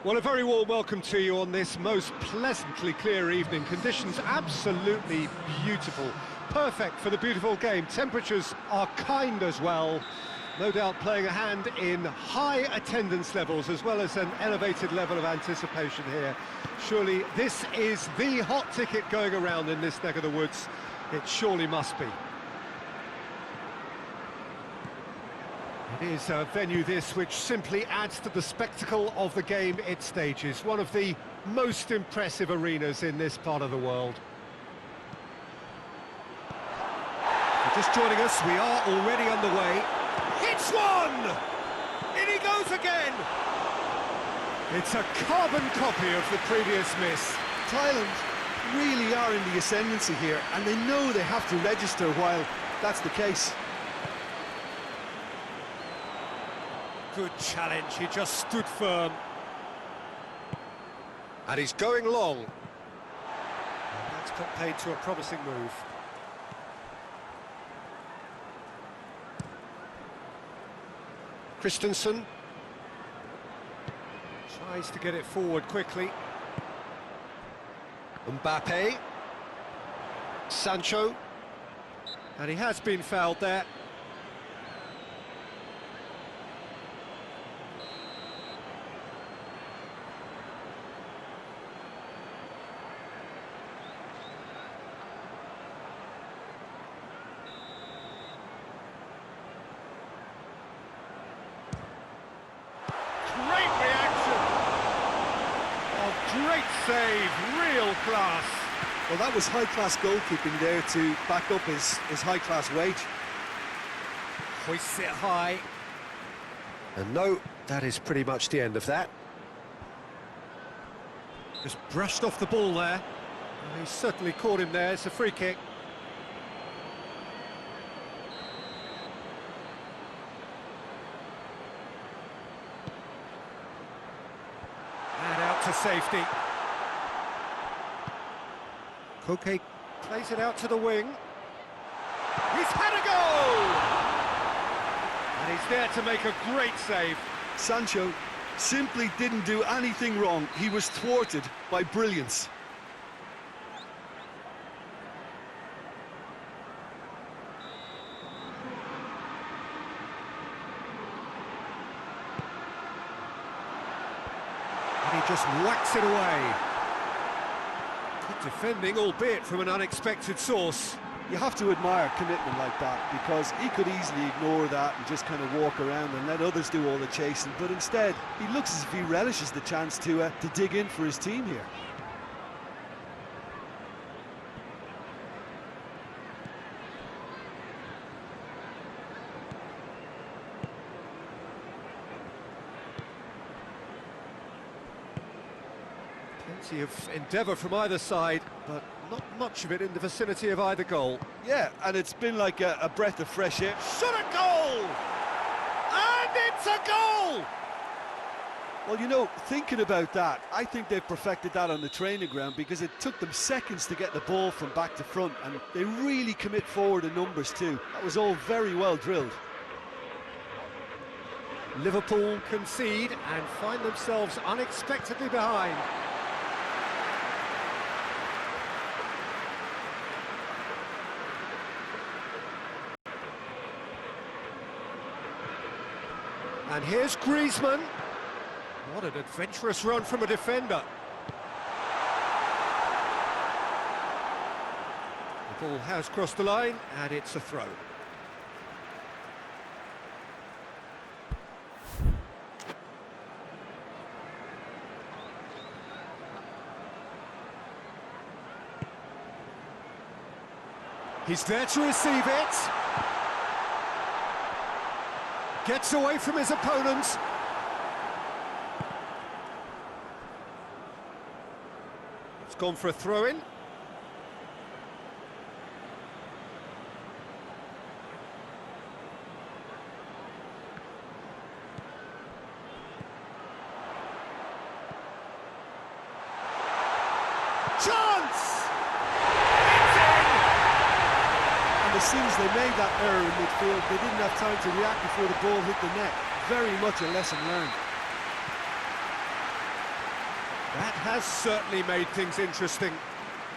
Well, a very warm welcome to you on this most pleasantly clear evening. Conditions absolutely beautiful. Perfect for the beautiful game. Temperatures are kind as well. No doubt playing a hand in high attendance levels as well as an elevated level of anticipation here. Surely this is the hot ticket going around in this neck of the woods. It surely must be. It is a venue this which simply adds to the spectacle of the game it stages. One of the most impressive arenas in this part of the world. Just joining us, we are already underway. Hits one! In he goes again! It's a carbon copy of the previous miss. Thailand really are in the ascendancy here, and they know they have to register while that's the case. Good challenge, he just stood firm. And he's going long. And that's got paid to a promising move. Christensen tries to get it forward quickly. Mbappe. Sancho. And he has been fouled there. Great reaction! Oh, great save, real class. Well, that was high-class goalkeeping there to back up his high-class wage. Hoists it high. And no, that is pretty much the end of that. Just brushed off the ball there. Well, he certainly caught him there, it's a free kick. To safety. Koke plays it out to the wing. He's had a goal! And he's there to make a great save. Sancho simply didn't do anything wrong. He was thwarted by brilliance. He just whacks it away. Good defending, albeit from an unexpected source. You have to admire commitment like that, because he could easily ignore that and just kind of walk around and let others do all the chasing, but instead he looks as if he relishes the chance to dig in for his team here. Plenty of endeavour from either side, but not much of it in the vicinity of either goal. Yeah, and it's been like a breath of fresh air. Shot a goal! And it's a goal! Well, you know, thinking about that, I think they've perfected that on the training ground, because it took them seconds to get the ball from back to front, and they really commit forward in numbers too. That was all very well drilled. Liverpool concede and find themselves unexpectedly behind. And here's Griezmann. What an adventurous run from a defender. The ball has crossed the line, and it's a throw. He's there to receive it. Gets away from his opponents. It's gone for a throw-in. Chance! And as soon as they made that error in midfield, they didn't have time to react before the ball hit the net. Very much a lesson learned. That has certainly made things interesting.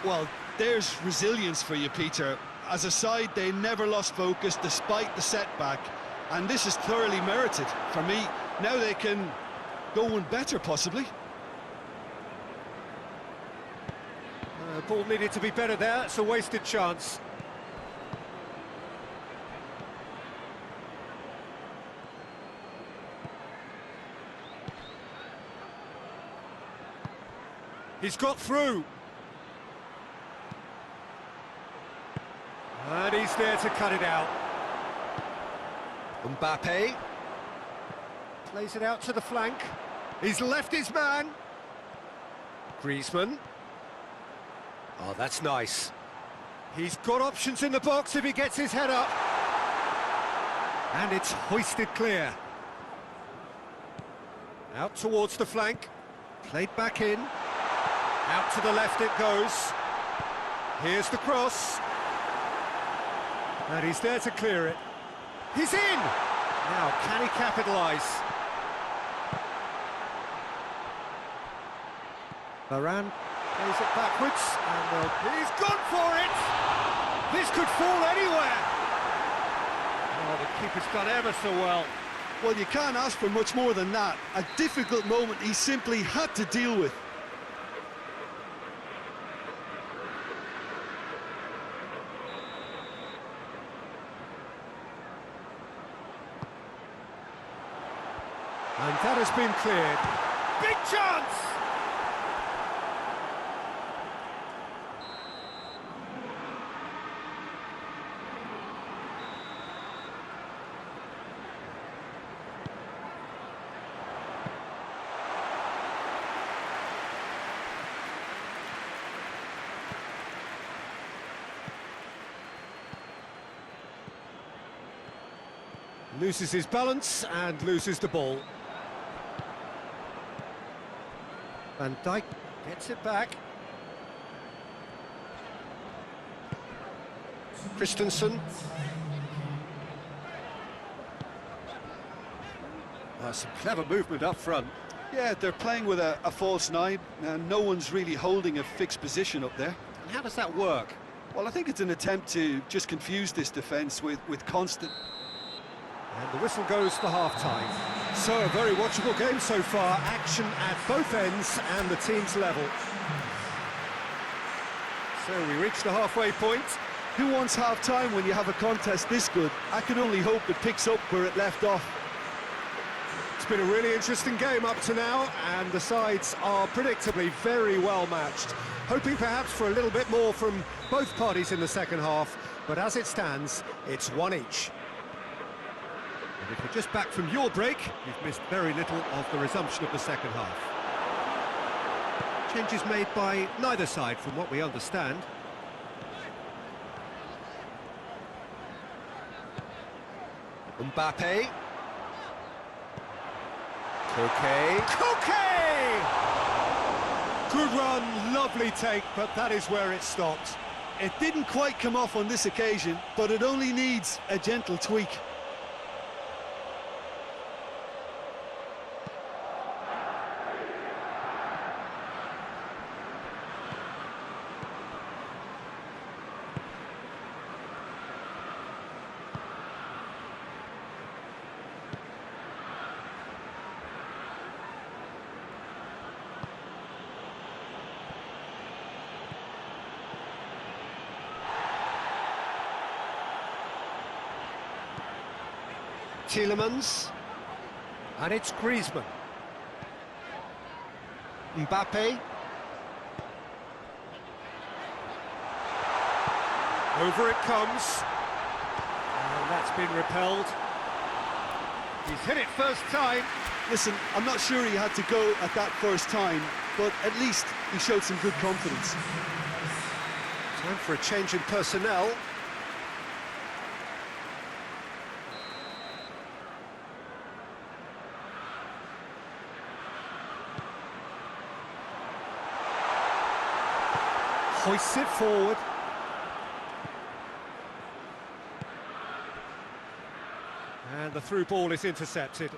Well, there's resilience for you, Peter. As a side, they never lost focus despite the setback, and this is thoroughly merited. For me, now they can go one better, possibly. Ball needed to be better there, it's a wasted chance. He's got through. And he's there to cut it out. Mbappe plays it out to the flank. He's left his man. Griezmann. Oh, that's nice. He's got options in the box if he gets his head up. And it's hoisted clear. Out towards the flank. Played back in. Out to the left it goes. Here's the cross. And he's there to clear it. He's in! Now, can he capitalise? Varane plays it backwards, and he's gone for it! This could fall anywhere! Oh, the keeper's done ever so well. Well, you can't ask for much more than that. A difficult moment he simply had to deal with. And that has been cleared. Big chance! Loses his balance and loses the ball. Van Dijk gets it back. Christensen. Some clever movement up front. Yeah, they're playing with a false nine, and no one's really holding a fixed position up there. And how does that work? Well, I think it's an attempt to just confuse this defence with constant... And the whistle goes for half-time. So, a very watchable game so far. Action at both ends and the teams level. So, we reach the halfway point. Who wants half-time when you have a contest this good? I can only hope it picks up where it left off. It's been a really interesting game up to now, and the sides are predictably very well matched. Hoping perhaps for a little bit more from both parties in the second half, but as it stands, it's one each. And if you're just back from your break, you've missed very little of the resumption of the second half. Changes made by neither side, from what we understand. Mbappe. Koke! Good run, lovely take, but that is where it stopped. It didn't quite come off on this occasion, but it only needs a gentle tweak. Tielemans, and it's Griezmann. Mbappe. Over it comes. And that's been repelled. He's hit it first time. Listen, I'm not sure he had to go at that first time, but at least he showed some good confidence. Time for a change in personnel. Hoists it forward. And the through ball is intercepted.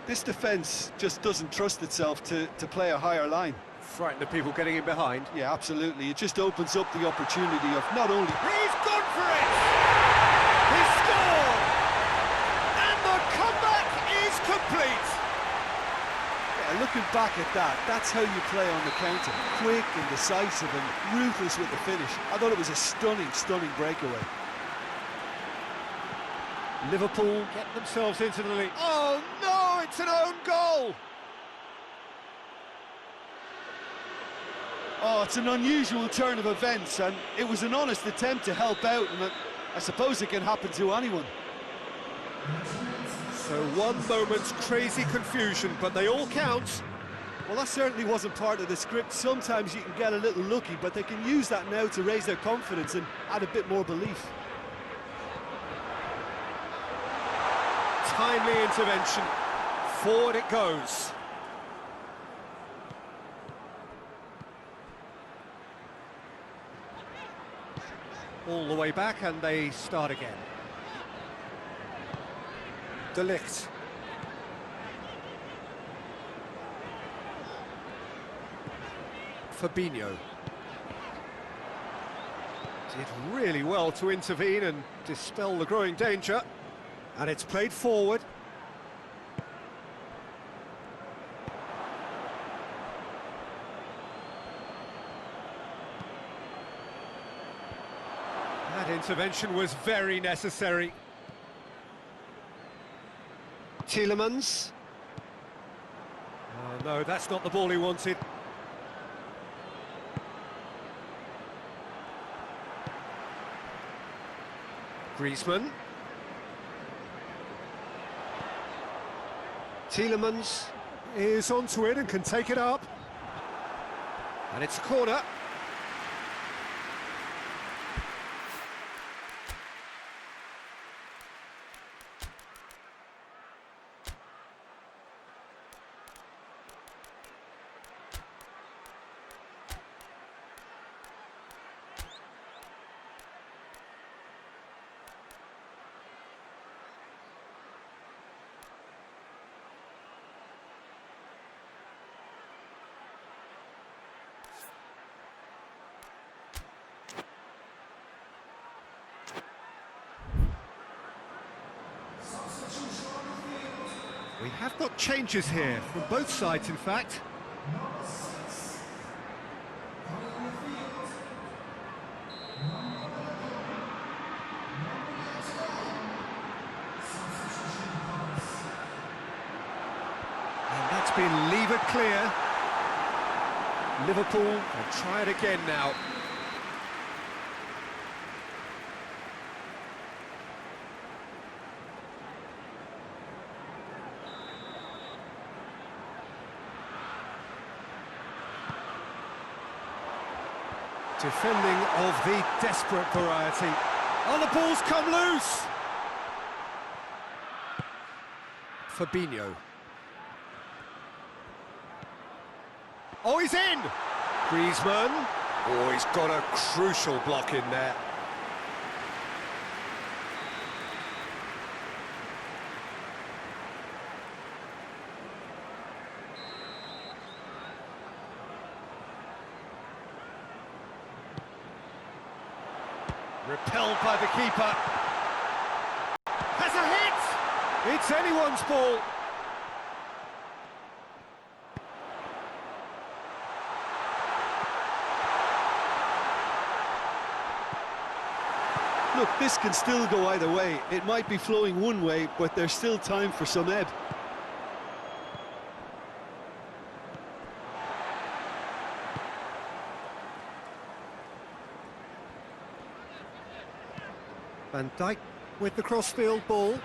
This defence just doesn't trust itself to play a higher line. Frighten the people getting in behind. Yeah, absolutely. It just opens up the opportunity of not only... He's gone for it! He scored! And the comeback is complete! Yeah, looking back at that, that's how you play on the counter. Quick and decisive and ruthless with the finish. I thought it was a stunning, stunning breakaway. Liverpool get themselves into the lead. Oh no, it's an own goal! Oh, it's an unusual turn of events, and it was an honest attempt to help out, and I suppose it can happen to anyone. So one moment's crazy confusion, but they all count. Well, that certainly wasn't part of the script. Sometimes you can get a little lucky, but they can use that now to raise their confidence and add a bit more belief. Timely intervention. Forward it goes. All the way back, and they start again. De Ligt. Fabinho. Did really well to intervene and dispel the growing danger. And it's played forward. That intervention was very necessary. Tielemans. Oh no, that's not the ball he wanted. Griezmann. Tielemans is onto it and can take it up. And it's a corner. We have got changes here, from both sides in fact. And that's been levered clear. Liverpool will try it again now. Defending of the desperate variety. Oh, the ball's come loose! Fabinho. Oh, he's in! Griezmann. Oh, he's got a crucial block in there. Repelled by the keeper. Has a hit! It's anyone's ball. Look, this can still go either way. It might be flowing one way, but there's still time for some ebb. Van Dijk with the crossfield ball.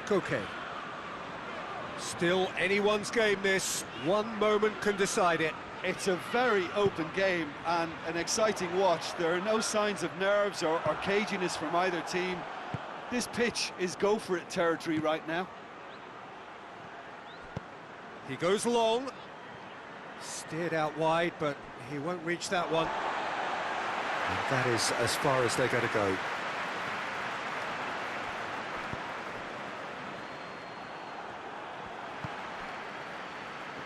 Koke. Still anyone's game this. One moment can decide it. It's a very open game and an exciting watch. There are no signs of nerves or caginess from either team. This pitch is go-for-it territory right now. He goes long. Steered out wide, but he won't reach that one. And that is as far as they're going to go.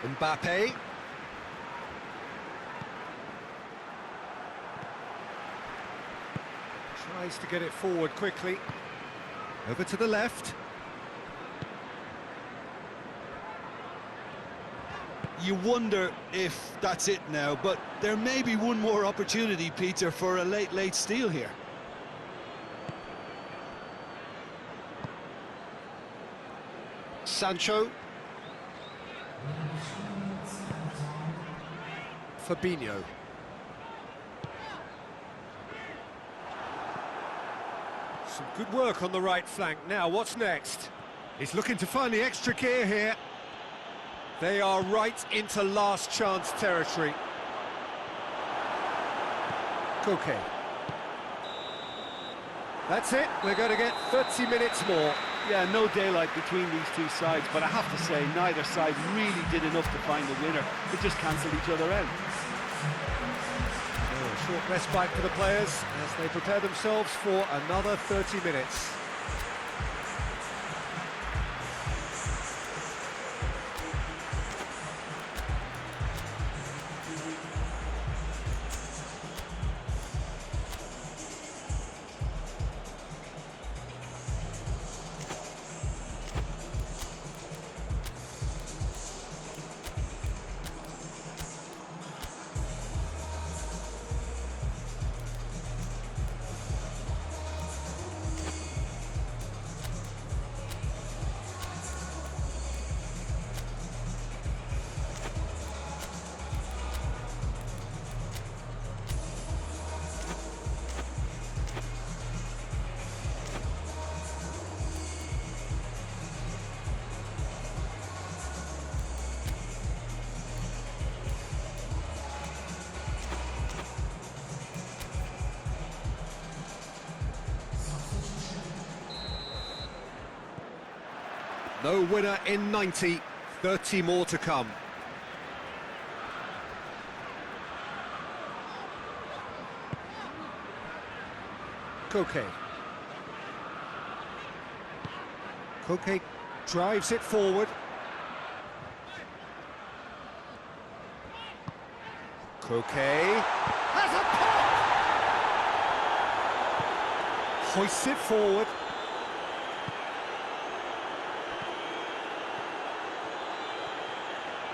Mbappe. Tries to get it forward quickly. Over to the left. You wonder if that's it now, but there may be one more opportunity, Peter, for a late steal here. Sancho. Fabinho. Some good work on the right flank. Now, what's next? He's looking to find the extra gear here. They are right into last chance territory. Koke. That's it. We're going to get 30 minutes more. Yeah, no daylight between these two sides, but I have to say, neither side really did enough to find the winner. They just cancelled each other out. Oh, short respite for the players as they prepare themselves for another 30 minutes. No winner in 90, 30 more to come. Koke. Koke drives it forward. Koke has a pop! Hoists it forward.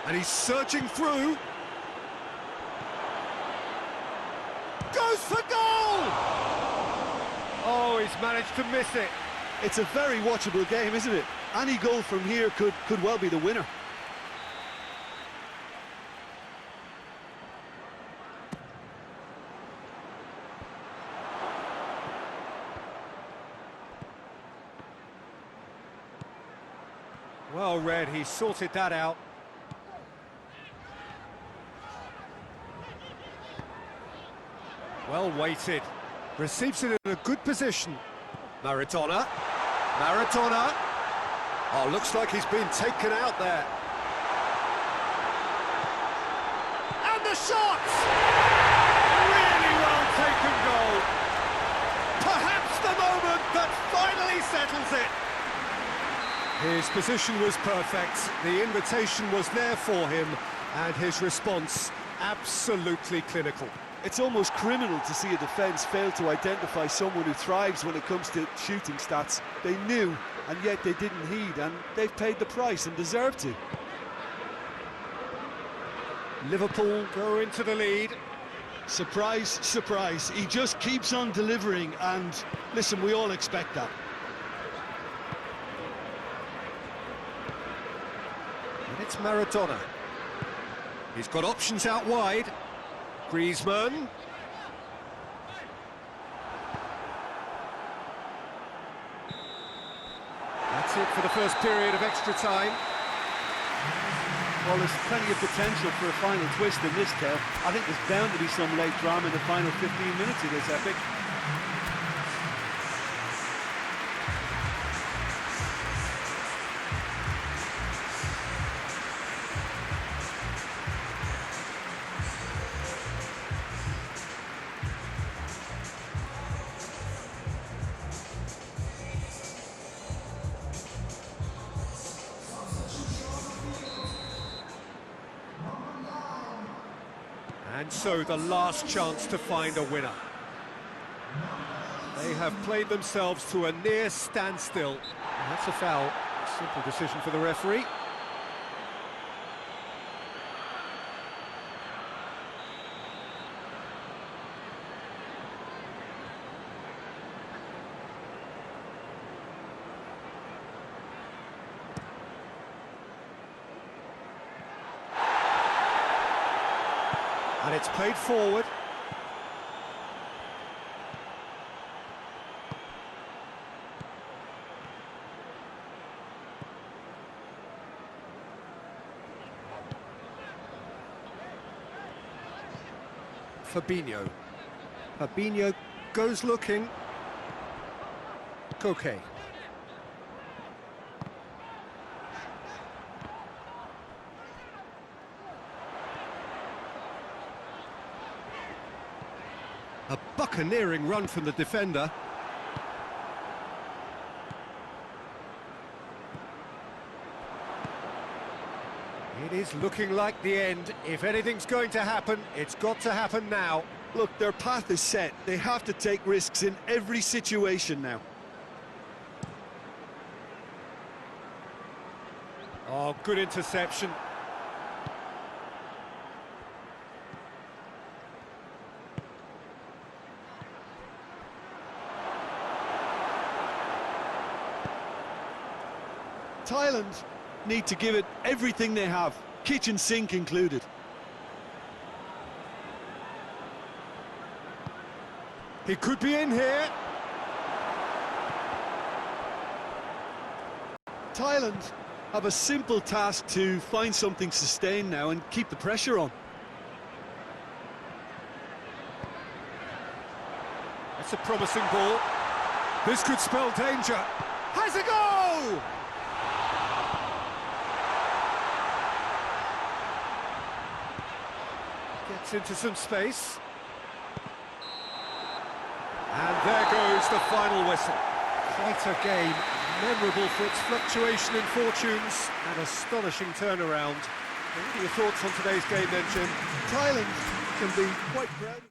And he's surging through. Goes for goal! Oh, he's managed to miss it. It's a very watchable game, isn't it? Any goal from here could well be the winner. Well read, he sorted that out. Well weighted. Receives it in a good position. Maradona. Maradona. Oh, looks like he's been taken out there. And the shot! Really well taken goal. Perhaps the moment that finally settles it. His position was perfect. The invitation was there for him, and his response absolutely clinical. It's almost criminal to see a defence fail to identify someone who thrives when it comes to shooting stats. They knew, and yet they didn't heed, and they've paid the price and deserve to. Liverpool go into the lead. Surprise, surprise. He just keeps on delivering, and listen, we all expect that. And it's Maradona. He's got options out wide. Griezmann. That's it for the first period of extra time. Well, there's plenty of potential for a final twist in this tale. I think there's bound to be some late drama in the final 15 minutes of this epic. And so the last chance to find a winner. They have played themselves to a near standstill. And that's a foul. Simple decision for the referee. And it's played forward. Fabinho. Fabinho goes looking. Koke. A buccaneering run from the defender. It is looking like the end. If anything's going to happen, it's got to happen now. Look, their path is set. They have to take risks in every situation now. Oh, good interception. Thailand need to give it everything they have, kitchen sink included. He could be in here. Thailand have a simple task to find something sustained now and keep the pressure on. That's a promising ball. This could spell danger. Has a goal! Gets into some space. And there goes the final whistle. Quite a game, memorable for its fluctuation in fortunes and astonishing turnaround. What are your thoughts on today's game then, Jim? Thailand can be quite proud.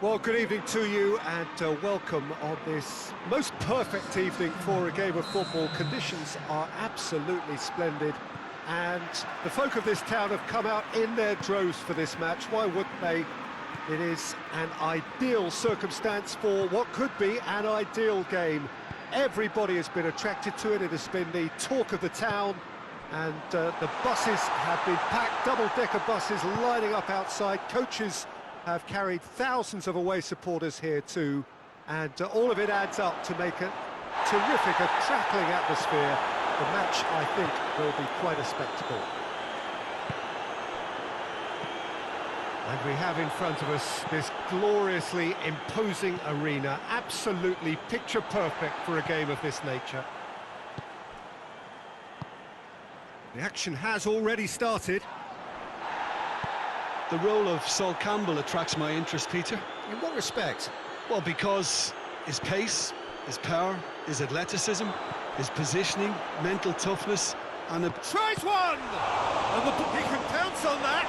Well, good evening to you and welcome on this most perfect evening for a game of football. Conditions are absolutely splendid and the folk of this town have come out in their droves for this match. Why wouldn't they? It is an ideal circumstance for what could be an ideal game. Everybody has been attracted to it. It has been the talk of the town and the buses have been packed, double-decker buses lining up outside. Coaches have carried thousands of away supporters here too, and all of it adds up to make a terrific, crackling atmosphere. The match, I think, will be quite a spectacle. And we have in front of us this gloriously imposing arena, absolutely picture perfect for a game of this nature. The action has already started. The role of Sol Campbell attracts my interest, Peter. In what respect? Well, because his pace, his power, his athleticism, his positioning, mental toughness, and a... Tries one! And he can pounce on that!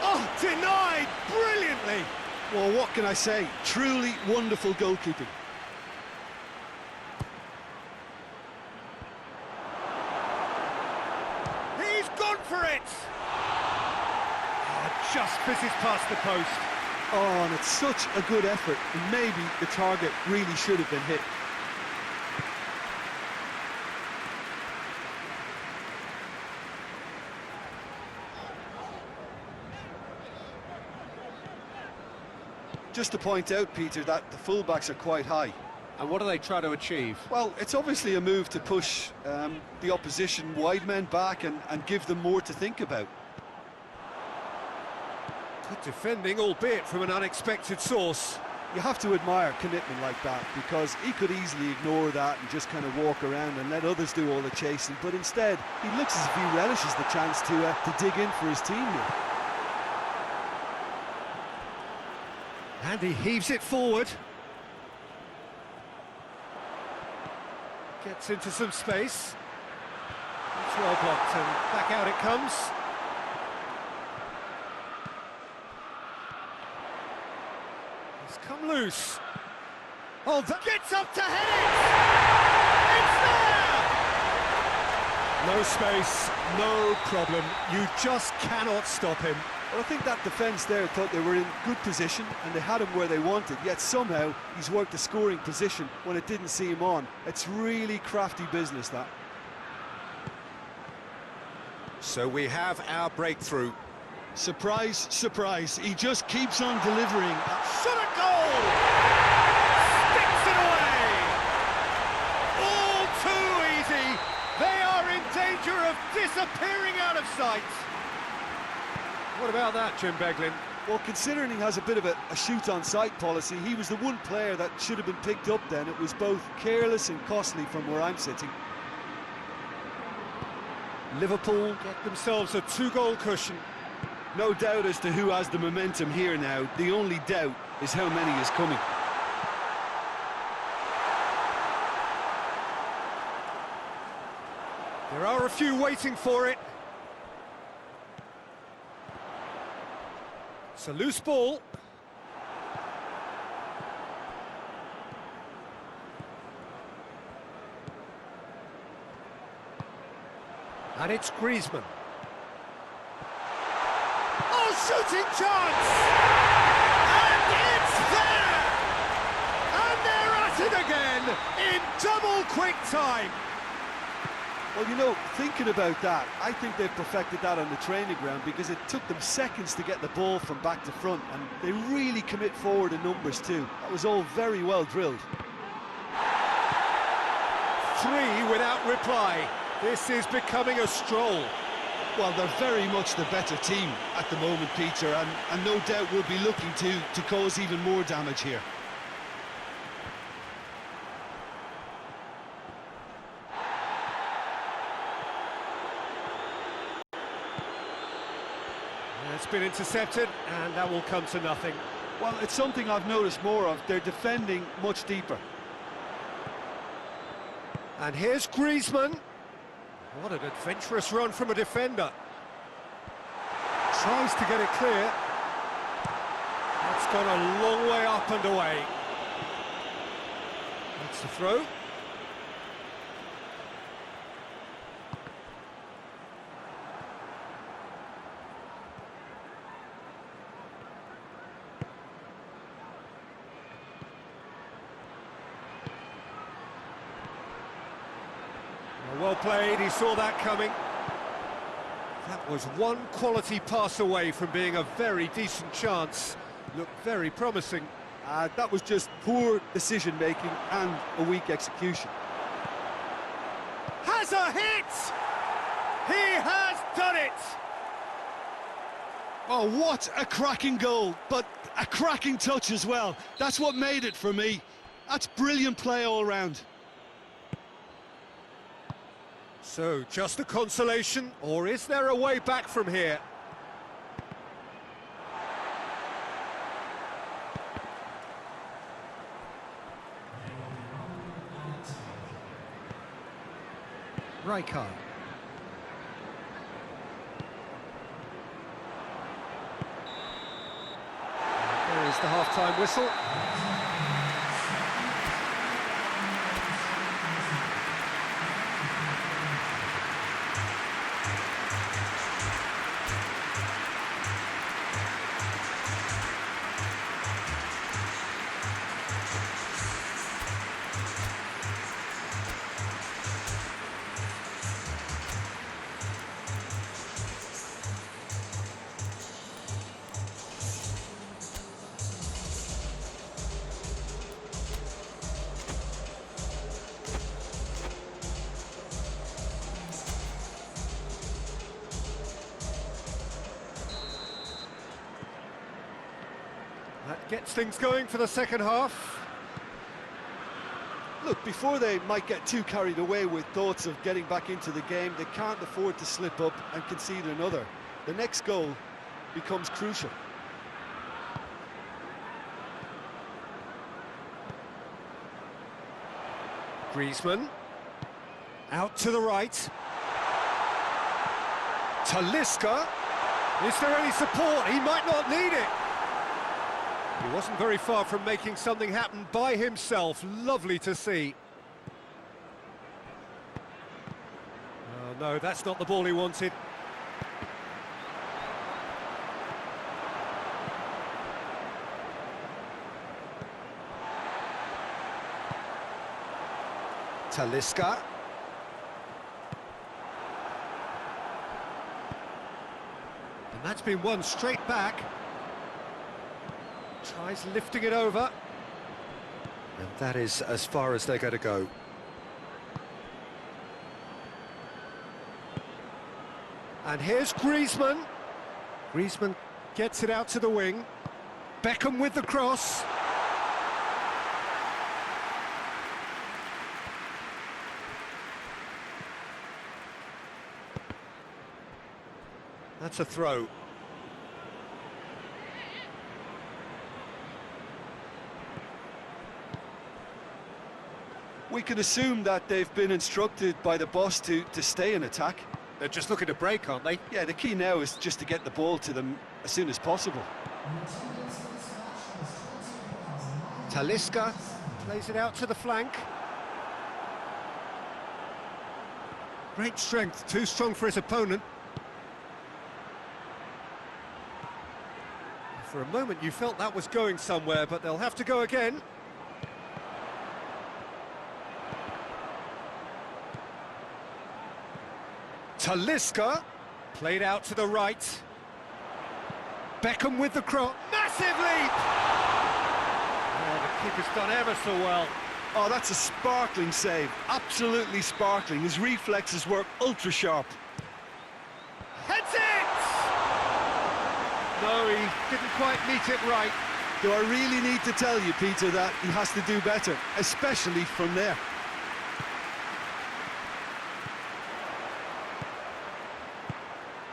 Oh, denied brilliantly! Well, what can I say? Truly wonderful goalkeeping. He's gone for it! Just fizzes past the post. Oh, and it's such a good effort. And maybe the target really should have been hit. Just to point out, Peter, that the fullbacks are quite high. And what do they try to achieve? Well, it's obviously a move to push the opposition wide men back and give them more to think about. Good defending, albeit from an unexpected source. You have to admire commitment like that, because he could easily ignore that and just kind of walk around and let others do all the chasing, but instead he looks as if he relishes the chance to dig in for his team here. And he heaves it forward. Gets into some space. It's well blocked and back out it comes. It's come loose. Oh, that gets up to head it! It's there! No space, no problem. You just cannot stop him. Well, I think that defence there thought they were in good position and they had him where they wanted, yet somehow he's worked a scoring position when it didn't see him on. It's really crafty business, that. So we have our breakthrough. Surprise, surprise, he just keeps on delivering. Shot a goal! Sticks it away! All too easy! They are in danger of disappearing out of sight! What about that, Jim Beglin? Well, considering he has a bit of a shoot-on-sight policy, he was the one player that should have been picked up then. It was both careless and costly from where I'm sitting. Liverpool get themselves a two-goal cushion. No doubt as to who has the momentum here now. The only doubt is how many is coming. There are a few waiting for it. It's a loose ball. And it's Griezmann. Oh, shooting chance! And it's there! And they're at it again in double quick time. Well, you know, thinking about that, I think they've perfected that on the training ground, because it took them seconds to get the ball from back to front, and they really commit forward in numbers too. That was all very well drilled. 3 without reply. This is becoming a stroll. Well, they're very much the better team at the moment, Peter, and no doubt will be looking to cause even more damage here. It's been intercepted, and that will come to nothing. Well, it's something I've noticed more of. They're defending much deeper. And here's Griezmann. What an adventurous run from a defender. Tries to get it clear. That's It's gone a long way up and away. That's the throw. Well played, he saw that coming. That was one quality pass away from being a very decent chance. Looked very promising. That was just poor decision-making and a weak execution. Has a hit! He has done it! Oh, what a cracking goal, but a cracking touch as well. That's what made it for me. That's brilliant play all round. So, just a consolation, or is there a way back from here? Rijkaard. There's the half-time whistle. That gets things going for the second half. Look, before they might get too carried away with thoughts of getting back into the game, they can't afford to slip up and concede another. The next goal becomes crucial. Griezmann. Out to the right. Talisca. Is there any support? He might not need it. He wasn't very far from making something happen by himself. Lovely to see. Oh, no, that's not the ball he wanted. Talisca. And that's been won straight back. Tries lifting it over. And that is as far as they're going to go. And here's Griezmann. Griezmann gets it out to the wing. Beckham with the cross. That's a throw. We can assume that they've been instructed by the boss to stay in attack. They're just looking to break, aren't they? Yeah, the key now is just to get the ball to them as soon as possible. Talisca plays it out to the flank. Great strength, too strong for his opponent. For a moment you felt that was going somewhere, but they'll have to go again. Talisca, played out to the right. Beckham with the cross. Massive leap! Oh, the keeper's done ever so well. Oh, that's a sparkling save. Absolutely sparkling. His reflexes were ultra sharp. Heads it! No, he didn't quite meet it right. Do I really need to tell you, Peter, that he has to do better, especially from there?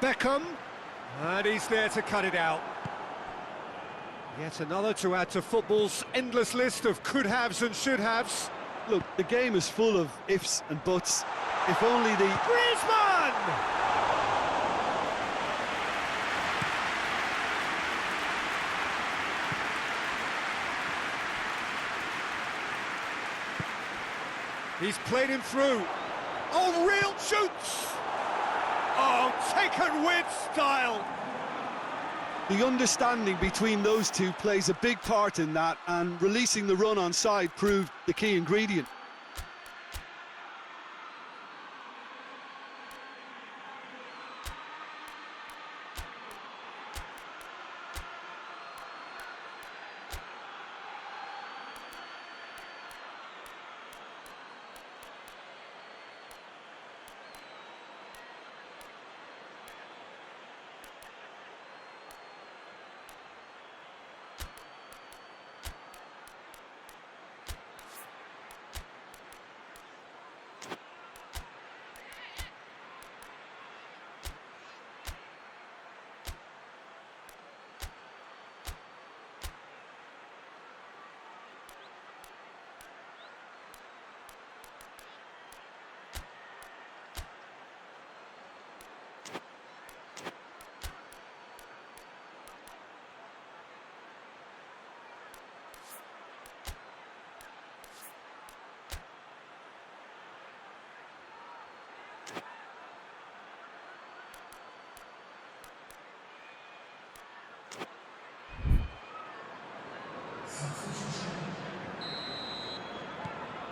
Beckham, and he's there to cut it out. Yet another to add to football's endless list of could-haves and should-haves. Look, the game is full of ifs and buts. If only the... Griezmann! He's played him through. Oh, real shoots! Oh, taken with style. The understanding between those two plays a big part in that, and releasing the run on side proved the key ingredient.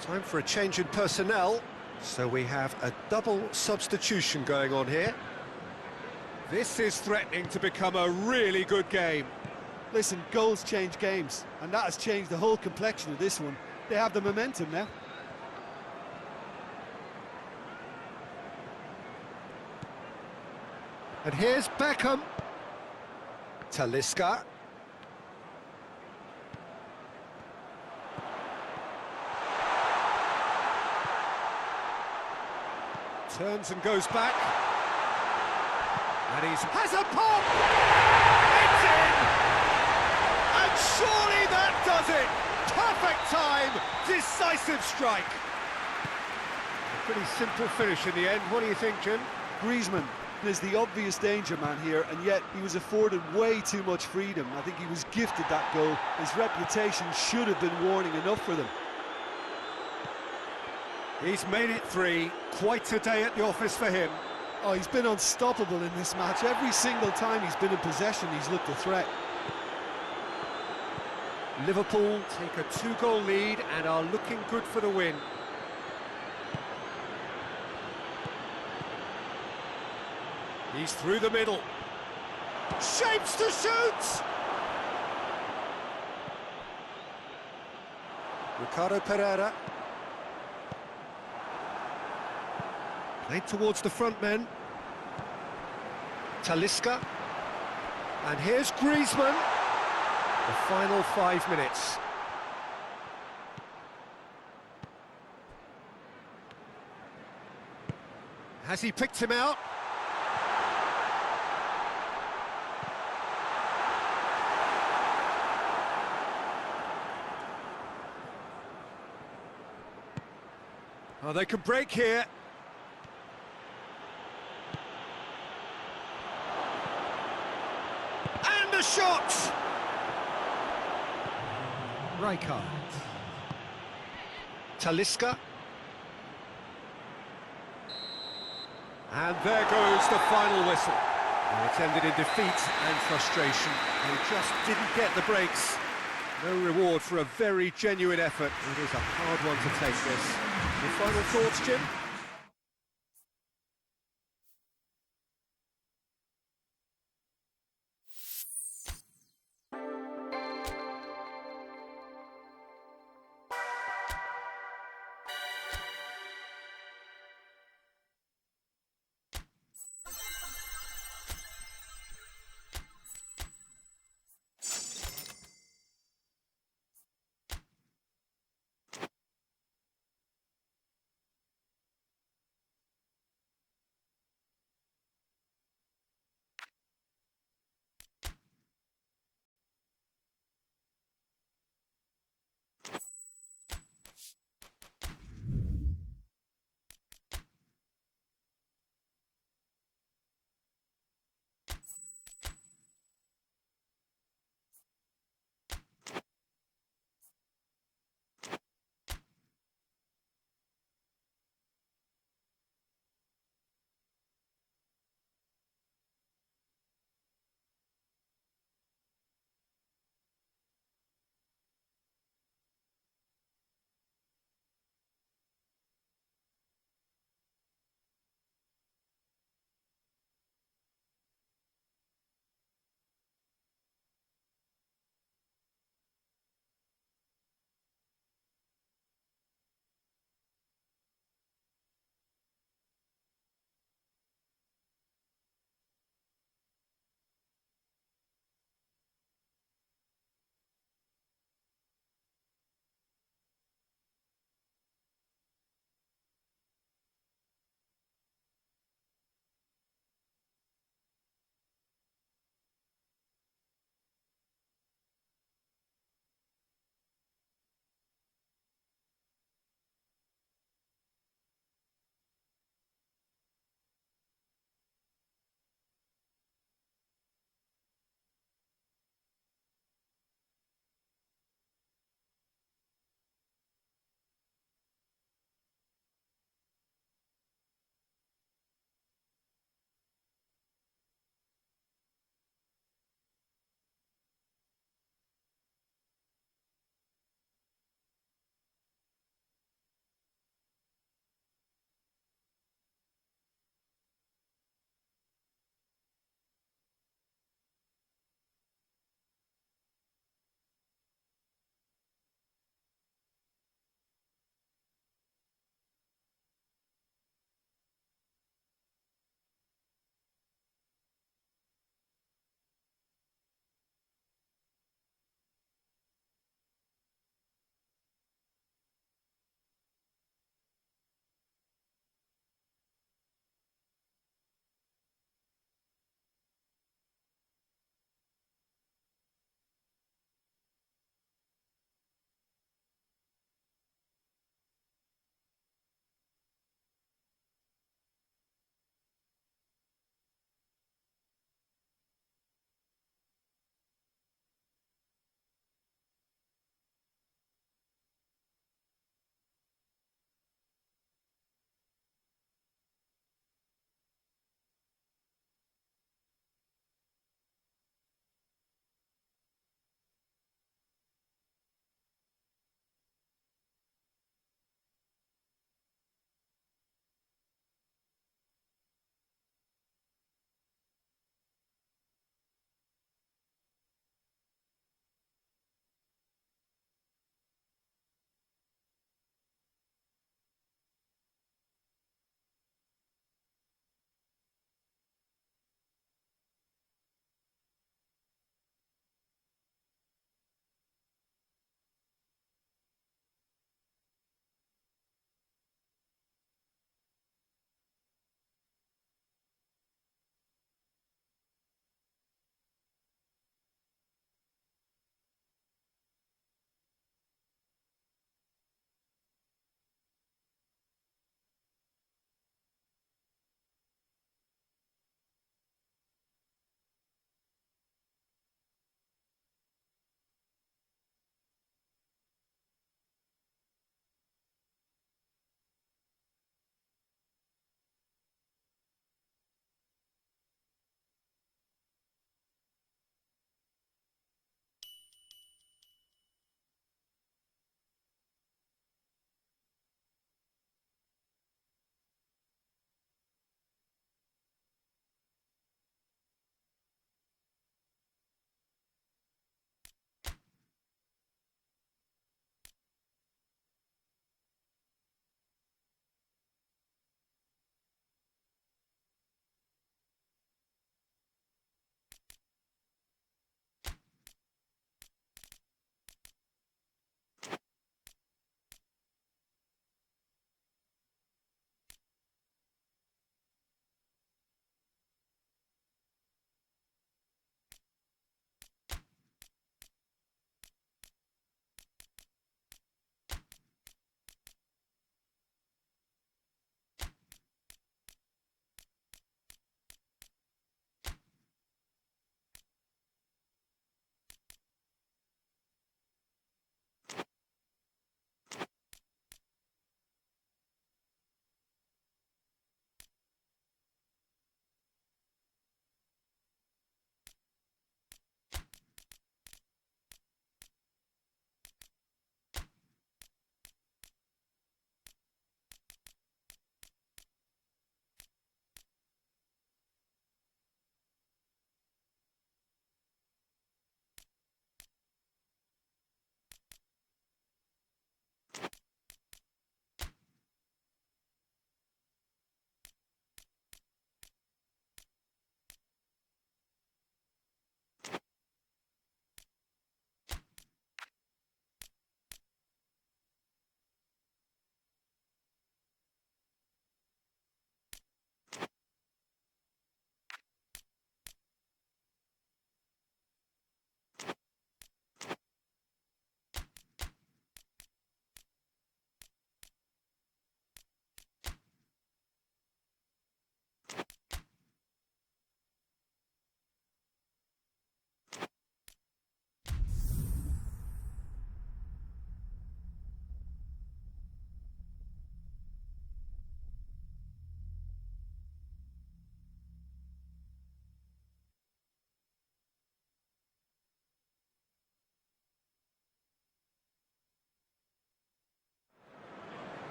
Time for a change in personnel, so we have a double substitution going on here. This is threatening to become a really good game. Listen, goals change games, and that has changed the whole complexion of this one. They have the momentum now. And here's Beckham. Talisca. Turns and goes back. And has a pop! It's in! And surely that does it! Perfect time! Decisive strike! A pretty simple finish in the end. What do you think, Jim? Griezmann is the obvious danger man here, and yet he was afforded way too much freedom. I think he was gifted that goal. His reputation should have been warning enough for them. He's made it 3. Quite a day at the office for him. Oh, he's been unstoppable in this match. Every single time he's been in possession, he's looked a threat. Liverpool take a 2-goal lead and are looking good for the win. He's through the middle. Shapes to shoot! Ricardo Pereira. Played towards the front men. Talisca. And here's Griezmann. The final 5 minutes. Has he picked him out? Oh, they can break here. And a shot! Rijkaard. Talisca. And there goes the final whistle. And it ended in defeat and frustration. They just didn't get the breaks. No reward for a very genuine effort. It is a hard one to take this. Your final thoughts, Jim?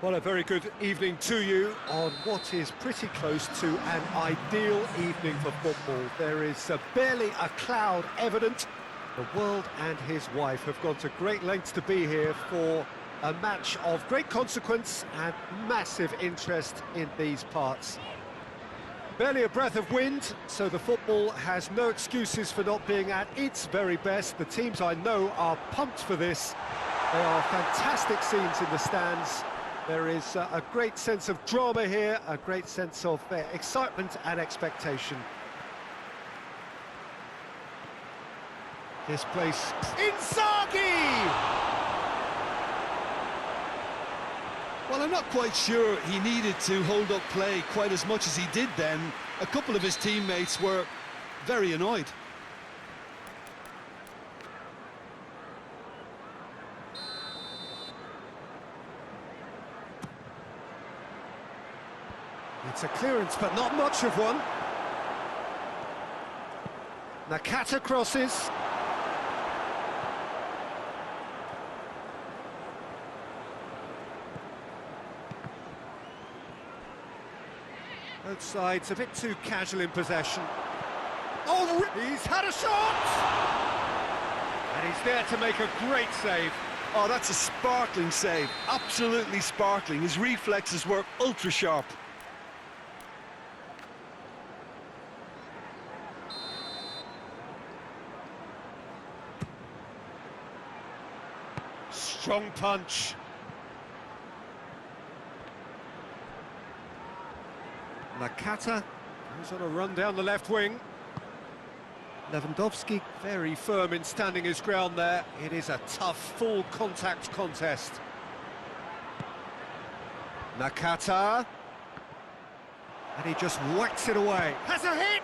Well, a very good evening to you on what is pretty close to an ideal evening for football. There is barely a cloud evident. The world and his wife have gone to great lengths to be here for a match of great consequence and massive interest in these parts. Barely a breath of wind, so the football has no excuses for not being at its very best. The teams I know are pumped for this. There are fantastic scenes in the stands. There is a great sense of drama here, a great sense of excitement and expectation. This place... Inzaghi! Well, I'm not quite sure he needed to hold up play quite as much as he did then. A couple of his teammates were very annoyed. It's a clearance, but not much of one. Nakata crosses. Both sides a bit too casual in possession. Oh, he's had a shot! And he's there to make a great save. Oh, that's a sparkling save. Absolutely sparkling. His reflexes were ultra sharp. Strong punch. Nakata goes on a run down the left wing. Lewandowski very firm in standing his ground there. It is a tough, full contact contest. Nakata. And he just whacks it away. Has a hit!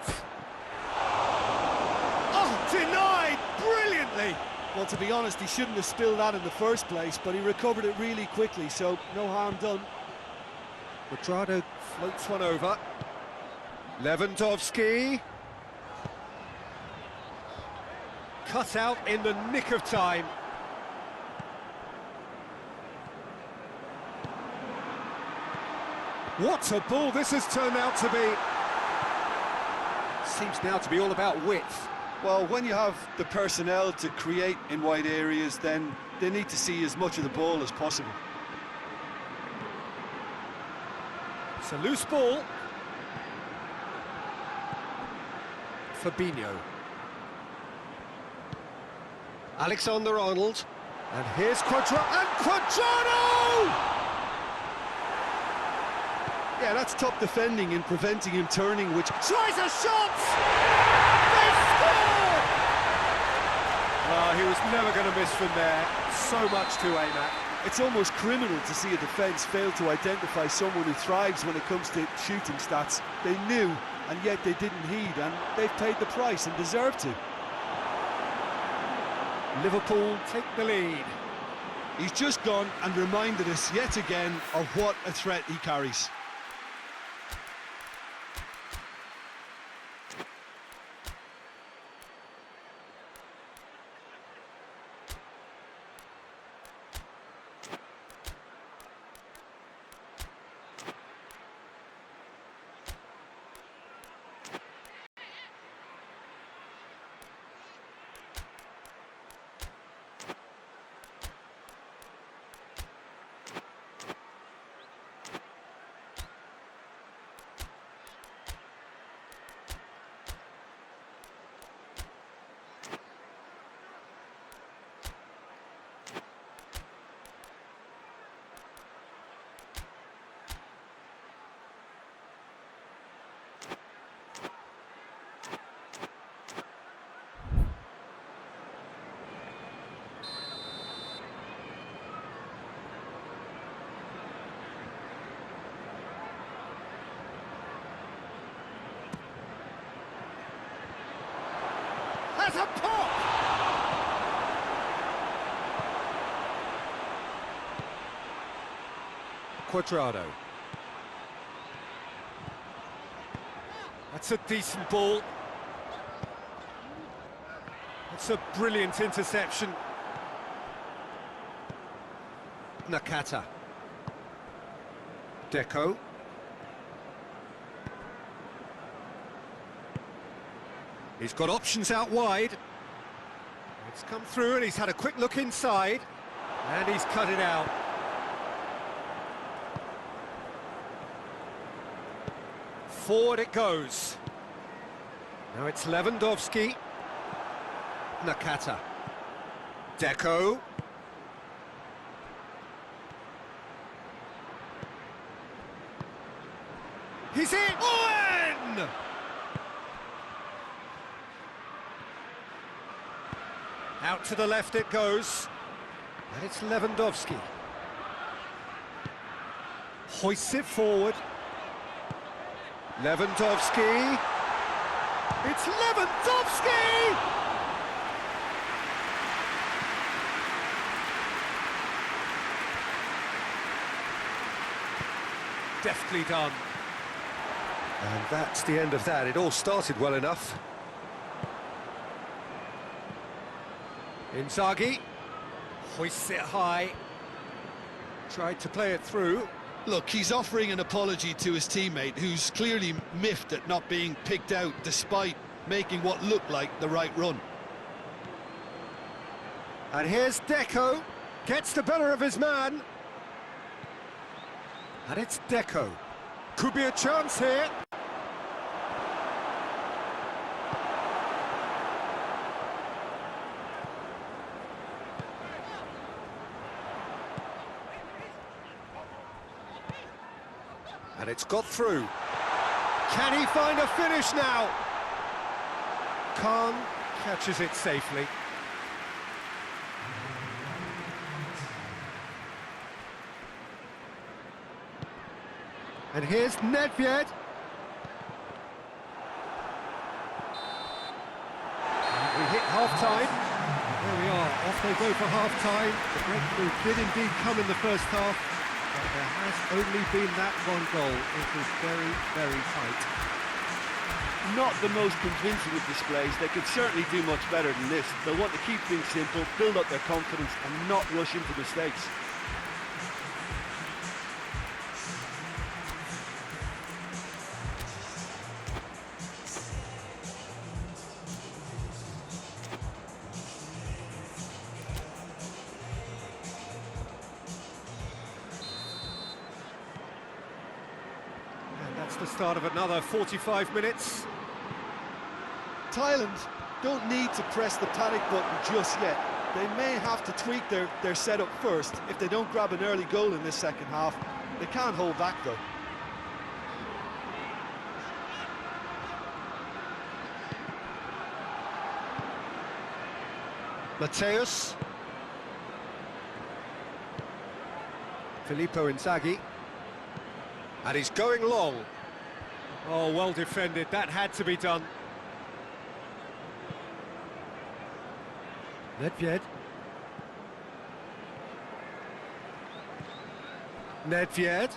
Oh, denied brilliantly! Well, to be honest, he shouldn't have spilled that in the first place, but he recovered it really quickly, so no harm done. Quadrado floats one over. Lewandowski. Cut out in the nick of time. What a ball this has turned out to be. Seems now to be all about width. Well, when you have the personnel to create in wide areas, then they need to see as much of the ball as possible. It's a loose ball. Fabinho. Alexander-Arnold. And here's Quadrado! Yeah, that's top defending and preventing him turning, which... Tries a shot! They score! Oh, he was never going to miss from there. So much to aim at. It's almost criminal to see a defence fail to identify someone who thrives when it comes to shooting stats. They knew, and yet they didn't heed, and they've paid the price and deserve to. Liverpool take the lead. He's just gone and reminded us yet again of what a threat he carries. Has a pop! Quadrado. That's a decent ball. That's a brilliant interception. Nakata. Deco. He's got options out wide. It's come through and he's had a quick look inside. And he's cut it out. Forward it goes. Now it's Lewandowski. Nakata. Deco. He's in! Owen! Out to the left it goes. And it's Lewandowski. Hoists it forward. Lewandowski. It's Lewandowski! Deftly done. And that's the end of that. It all started well enough. Inzaghi hoists it high. Tried to play it through. Look, he's offering an apology to his teammate, who's clearly miffed at not being picked out despite making what looked like the right run. And here's Deco. Gets the better of his man. And it's Deco. Could be a chance here. And it's got through. Can he find a finish now? Khan catches it safely. And here's Nedved. We hit half-time. There we are, off they go for half-time. The breakthrough did indeed come in the first half, but there has only been that one goal. It was very, very tight. Not the most convincing of displays. They could certainly do much better than this. They'll want to keep things simple, build up their confidence and not rush into mistakes. That's the start of another 45 minutes. Thailand don't need to press the panic button just yet. They may have to tweak their setup first if they don't grab an early goal in this second half. They can't hold back though. Mateus. Filippo Inzaghi. And he's going long. Oh, well defended. That had to be done. Nedved. Nedved.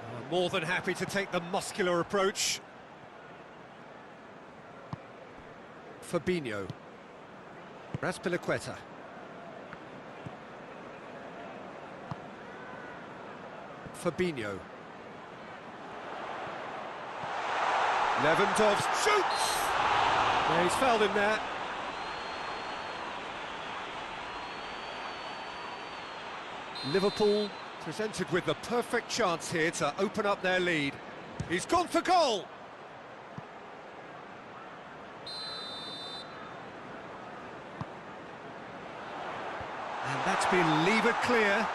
Oh, more than happy to take the muscular approach. Fabinho. Raspilicueta. Fabinho. Lewandowski shoots! Yeah, he's fouled him there. Liverpool presented with the perfect chance here to open up their lead. He's gone for goal! And that's been levered clear.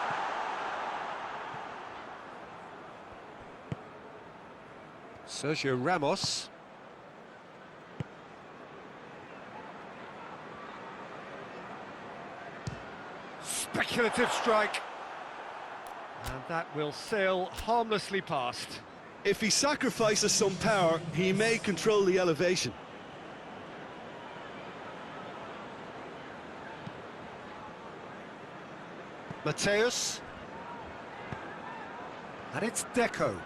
Sergio Ramos. Speculative strike. And that will sail harmlessly past. If he sacrifices some power, he may control the elevation. Mateus. And it's Deco.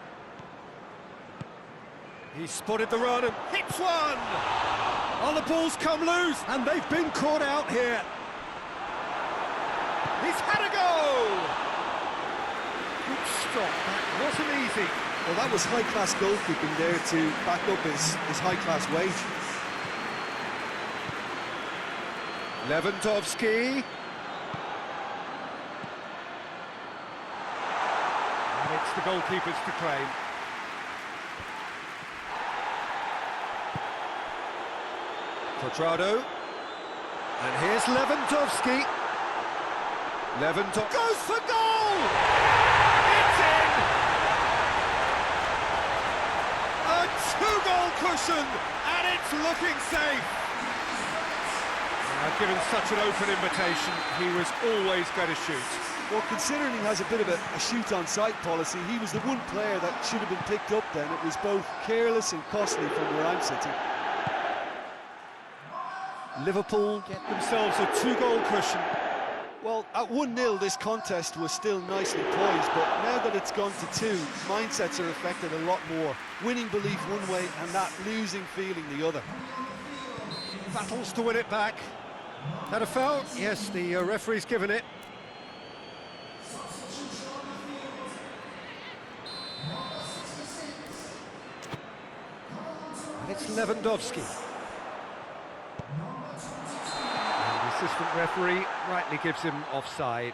He spotted the run and hits one! Oh, the ball's come loose, and they've been caught out here. He's had a go! Good stop. That wasn't easy. Well, that was high-class goalkeeping there to back up his high-class wage. Lewandowski. And it's the goalkeepers to claim. Quadrado. And here's Lewandowski. Lewandowski goes for goal! It's in! A two-goal cushion, and it's looking safe. Given such an open invitation, he was always going to shoot. Well, considering he has a bit of a shoot-on-sight policy, he was the one player that should have been picked up then. It was both careless and costly from where I'm sitting. Liverpool get themselves a two-goal cushion. Well, at 1-0 this contest was still nicely poised, but now that it's gone to 2, mindsets are affected a lot more. Winning belief one way and that losing feeling the other. Battles to win it back. That a foul? Yes, the referee's given it. And it's Lewandowski. And the assistant referee rightly gives him offside.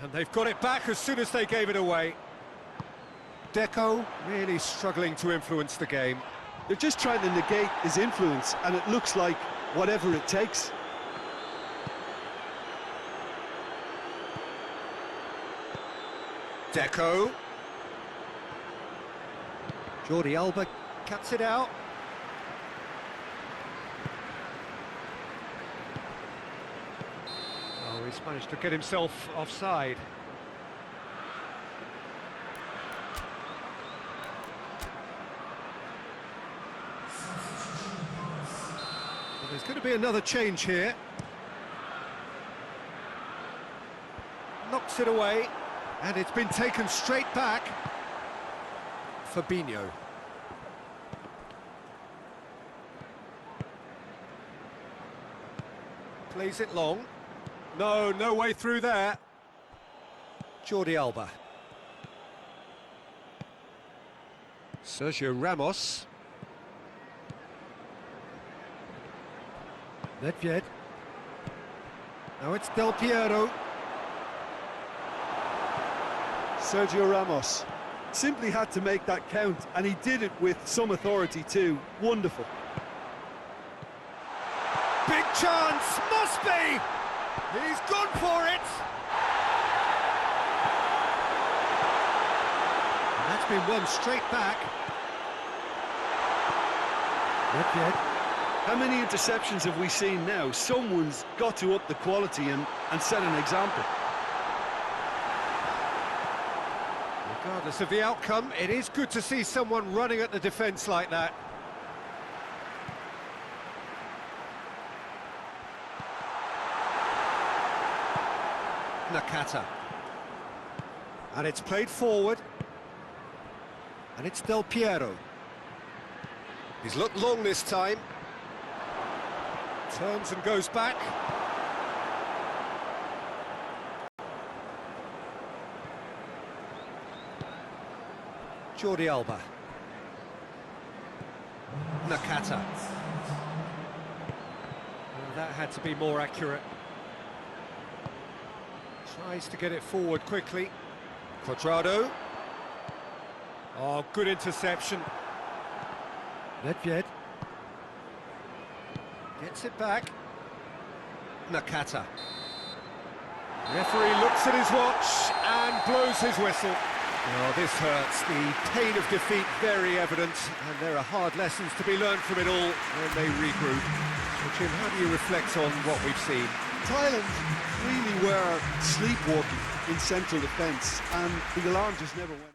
And they've got it back as soon as they gave it away. Deco really struggling to influence the game. They're just trying to negate his influence, and it looks like whatever it takes. Deco. Jordi Alba cuts it out. Oh, he's managed to get himself offside. Well, there's going to be another change here. Knocks it away, and it's been taken straight back. Fabinho. Plays it long. No way through there. Jordi Alba. Sergio Ramos. Nedved. Now it's Del Piero. Sergio Ramos simply had to make that count, and he did it with some authority too. Wonderful. Big chance, must be! He's gone for it! And that's been won straight back. Nedved. How many interceptions have we seen now? Someone's got to up the quality and set an example. Regardless of the outcome, it is good to see someone running at the defence like that. Nakata. And it's played forward. And it's Del Piero. He's looked long this time. Turns and goes back. Jordi Alba. Nakata. Well, that had to be more accurate. Tries to get it forward quickly. Quadrado. Oh, good interception. Nedved. Gets it back. Nakata. Referee looks at his watch and blows his whistle. Oh, this hurts. The pain of defeat very evident, and there are hard lessons to be learned from it all when they regroup. So, Jim, how do you reflect on what we've seen? Thailand really were sleepwalking in central defence, and the alarm just never went.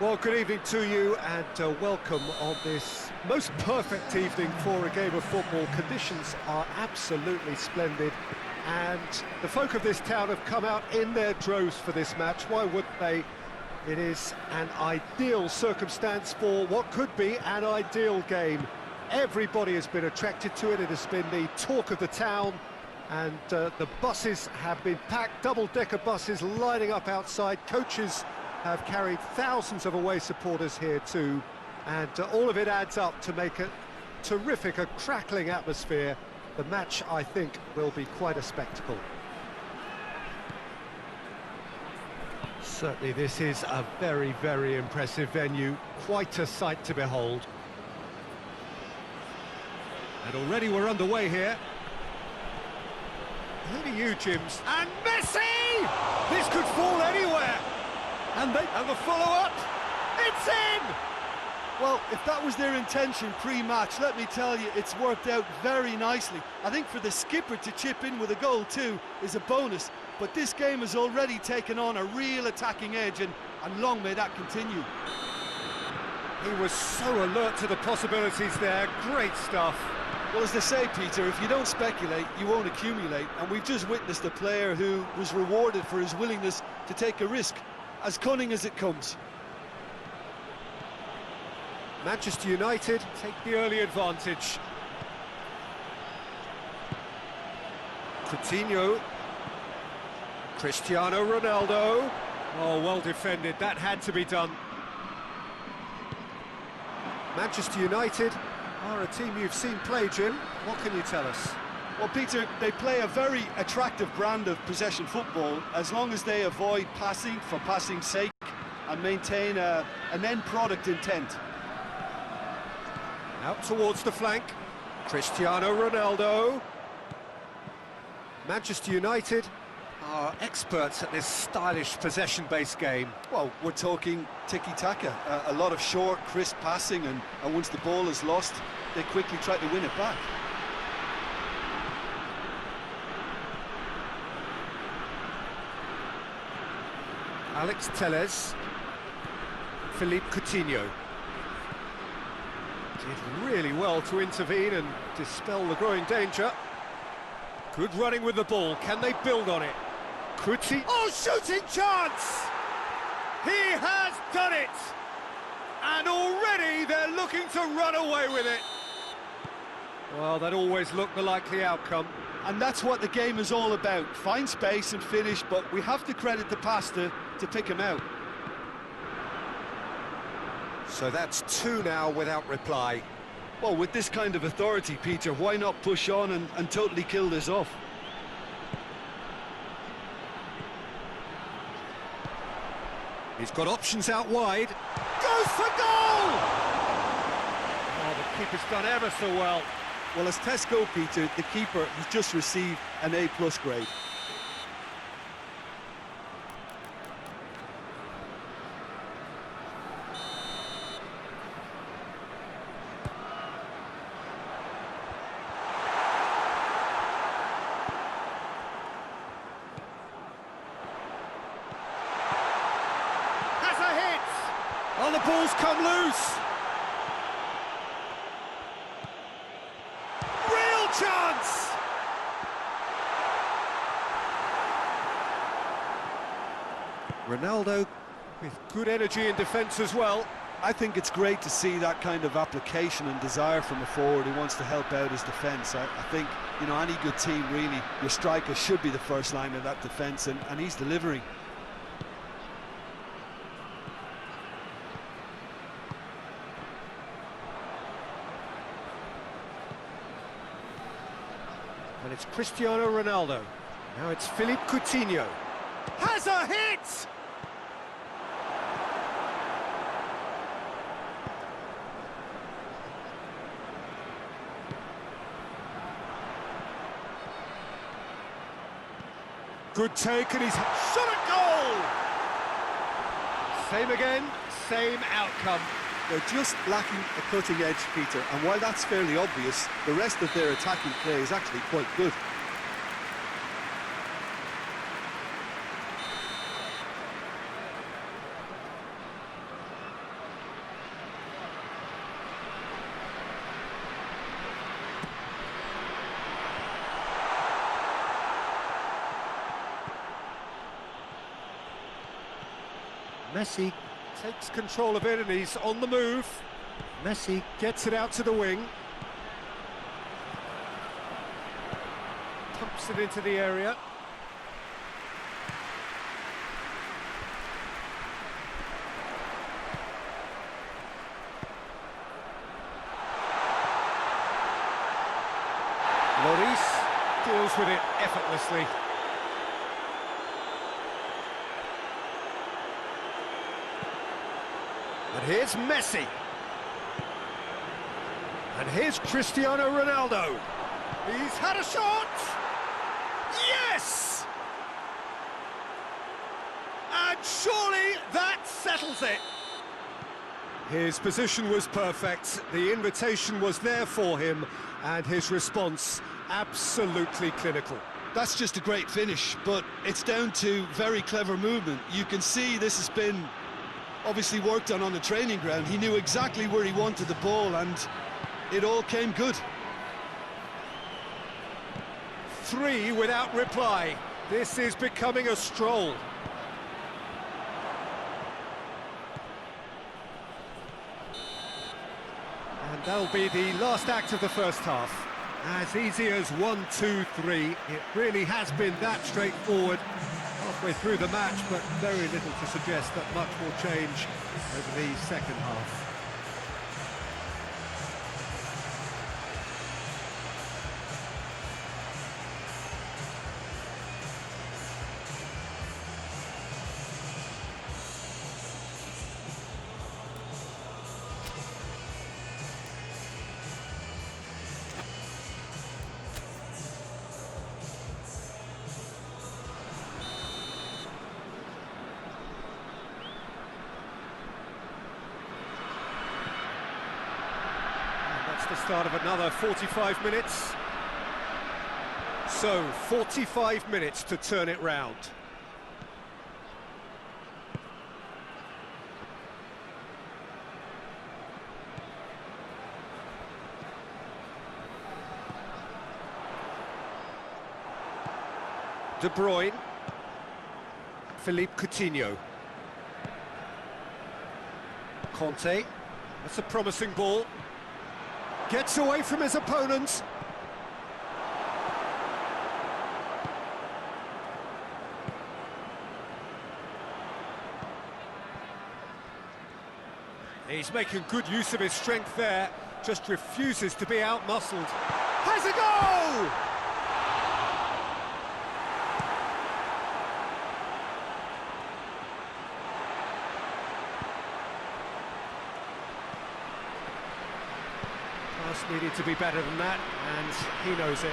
Well, good evening to you and welcome on this most perfect evening for a game of football. Conditions are absolutely splendid and the folk of this town have come out in their droves for this match. Why wouldn't they? It is an ideal circumstance for what could be an ideal game. Everybody has been attracted to it. It has been the talk of the town, and the buses have been packed, double-decker buses lining up outside. Coaches have carried thousands of away supporters here too, and all of it adds up to make a terrific, a crackling atmosphere. The match, I think, will be quite a spectacle. Certainly this is a very, very impressive venue, quite a sight to behold. And already we're underway here. Over to you, Jims. And Messi! This could fall anywhere! And the follow-up, it's in! Well, if that was their intention pre-match, let me tell you, it's worked out very nicely. I think for the skipper to chip in with a goal too is a bonus, but this game has already taken on a real attacking edge, and long may that continue. He was so alert to the possibilities there, great stuff. Well, as they say, Peter, if you don't speculate, you won't accumulate, and we've just witnessed a player who was rewarded for his willingness to take a risk, as cunning as it comes. Manchester United take the early advantage. Coutinho. Cristiano Ronaldo. Oh, well defended, that had to be done. Manchester United are a team you've seen play, Jim. What can you tell us? Well, Peter, they play a very attractive brand of possession football as long as they avoid passing for passing's sake and maintain an end product intent. Out towards the flank, Cristiano Ronaldo. Manchester United are experts at this stylish possession-based game. Well, we're talking tiki-taka, a lot of short, crisp passing, and once the ball is lost, they quickly try to win it back. Alex Telles, Philippe Coutinho. Did really well to intervene and dispel the growing danger. Good running with the ball, can they build on it? Coutinho, oh, shooting chance! He has done it! And already they're looking to run away with it. Well, that always looked the likely outcome. And that's what the game is all about. Find space and finish, but we have to credit the passer to pick him out. So that's two now without reply. Well, with this kind of authority, Peter, why not push on and totally kill this off? He's got options out wide. Goes for goal! Oh, the keeper's done ever so well. Well, as tests go, Peter, the keeper has just received an A+ grade. Oh, the ball's come loose. Real chance. Ronaldo with good energy in defence as well. I think it's great to see that kind of application and desire from a forward who wants to help out his defence. I think, you know, any good team, really, your striker should be the first line of that defence, and he's delivering. And it's Cristiano Ronaldo. Now it's Philippe Coutinho. Has a hit! Good take, and he's shot a goal! Same again, same outcome. They're just lacking a cutting edge, Peter, and while that's fairly obvious, the rest of their attacking play is actually quite good. Messi takes control of it and he's on the move. Messi gets it out to the wing. Pumps it into the area. Lloris deals with it effortlessly. And here's Messi. And here's Cristiano Ronaldo. He's had a shot! Yes! And surely that settles it. His position was perfect, the invitation was there for him, and his response absolutely clinical. That's just a great finish, but it's down to very clever movement. You can see this has been obviously worked on the training ground. He knew exactly where he wanted the ball and it all came good. 3 without reply. This is becoming a stroll. And that'll be the last act of the first half. As easy as 1, 2, 3. It really has been that straightforward. Halfway through the match, but very little to suggest that much will change over the second half. The start of another 45 minutes. So, 45 minutes to turn it round. De Bruyne. Philippe Coutinho. Conte. That's a promising ball. Gets away from his opponents. He's making good use of his strength there, just refuses to be out-muscled. Has a goal! Needed to be better than that, and he knows it.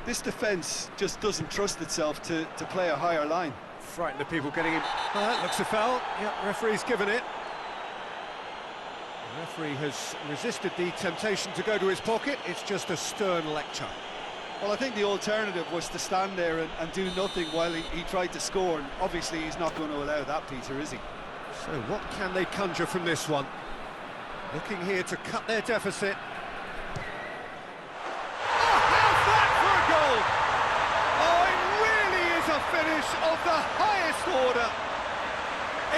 This defence just doesn't trust itself to play a higher line. Frighten the people getting in. Looks a foul. Yeah, referee's given it. The referee has resisted the temptation to go to his pocket. It's just a stern lecture. Well, I think the alternative was to stand there and do nothing while he tried to score, and obviously he's not going to allow that, Peter, is he? So what can they conjure from this one? Looking here to cut their deficit. Oh, how's that for a goal? Oh, it really is a finish of the highest order.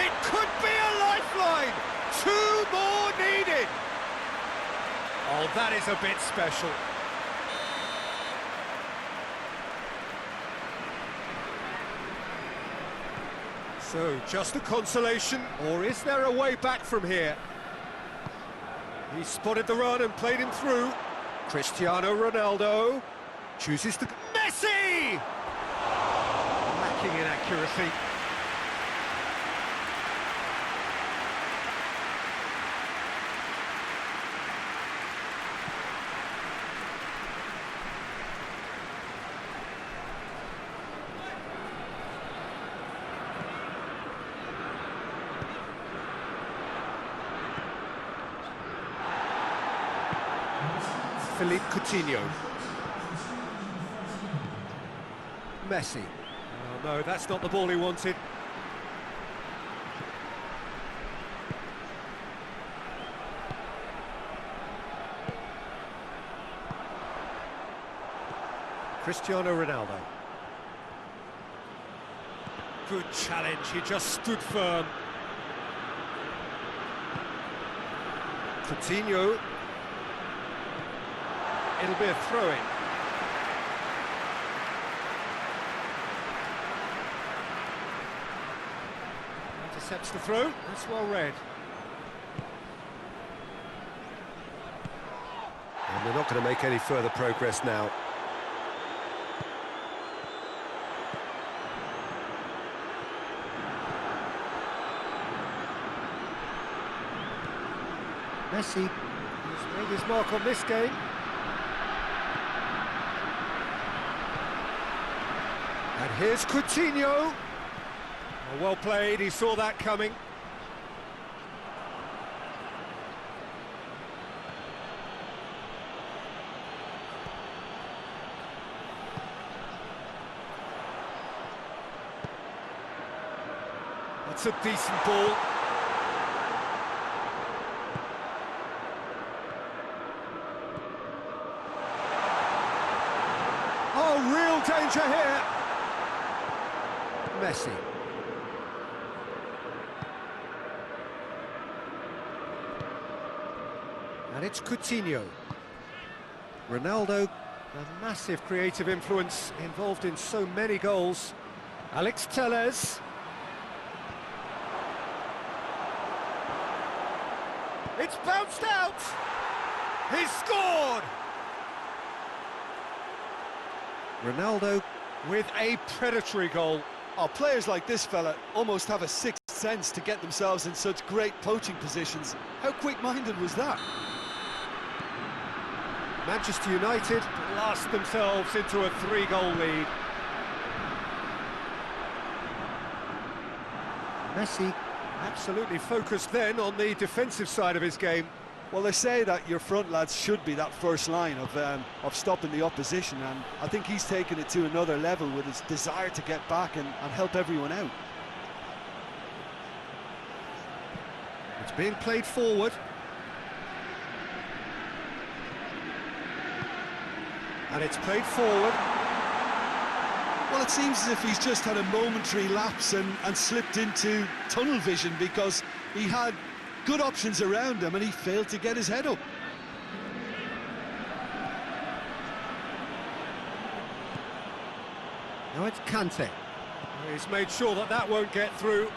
It could be a lifeline. 2 more needed. Oh, that is a bit special. So, just a consolation, or is there a way back from here? He spotted the run and played him through. Cristiano Ronaldo chooses to... Messi! Lacking in accuracy. Philippe Coutinho. Messi. Oh no, that's not the ball he wanted. Cristiano Ronaldo. Good challenge, he just stood firm. Coutinho. It'll be a throw-in. Intercepts the throw, that's well read. And they're not going to make any further progress now. Messi has made his mark on this game. And here's Coutinho. Well played, he saw that coming. That's a decent ball. Oh, real danger here. Messi. And it's Coutinho. Ronaldo, a massive creative influence, involved in so many goals. Alex Telles. It's bounced out! He's scored! Ronaldo with a predatory goal. Oh, players like this fella almost have a sixth sense to get themselves in such great poaching positions. How quick-minded was that? Manchester United blast themselves into a 3-goal lead. Messi absolutely focused then on the defensive side of his game. Well, they say that your front lads should be that first line of stopping the opposition, and I think he's taken it to another level with his desire to get back and help everyone out. It's being played forward. And it's played forward. Well, it seems as if he's just had a momentary lapse and slipped into tunnel vision, because he had good options around him and he failed to get his head up. Now it's Kante. He's made sure that that won't get through.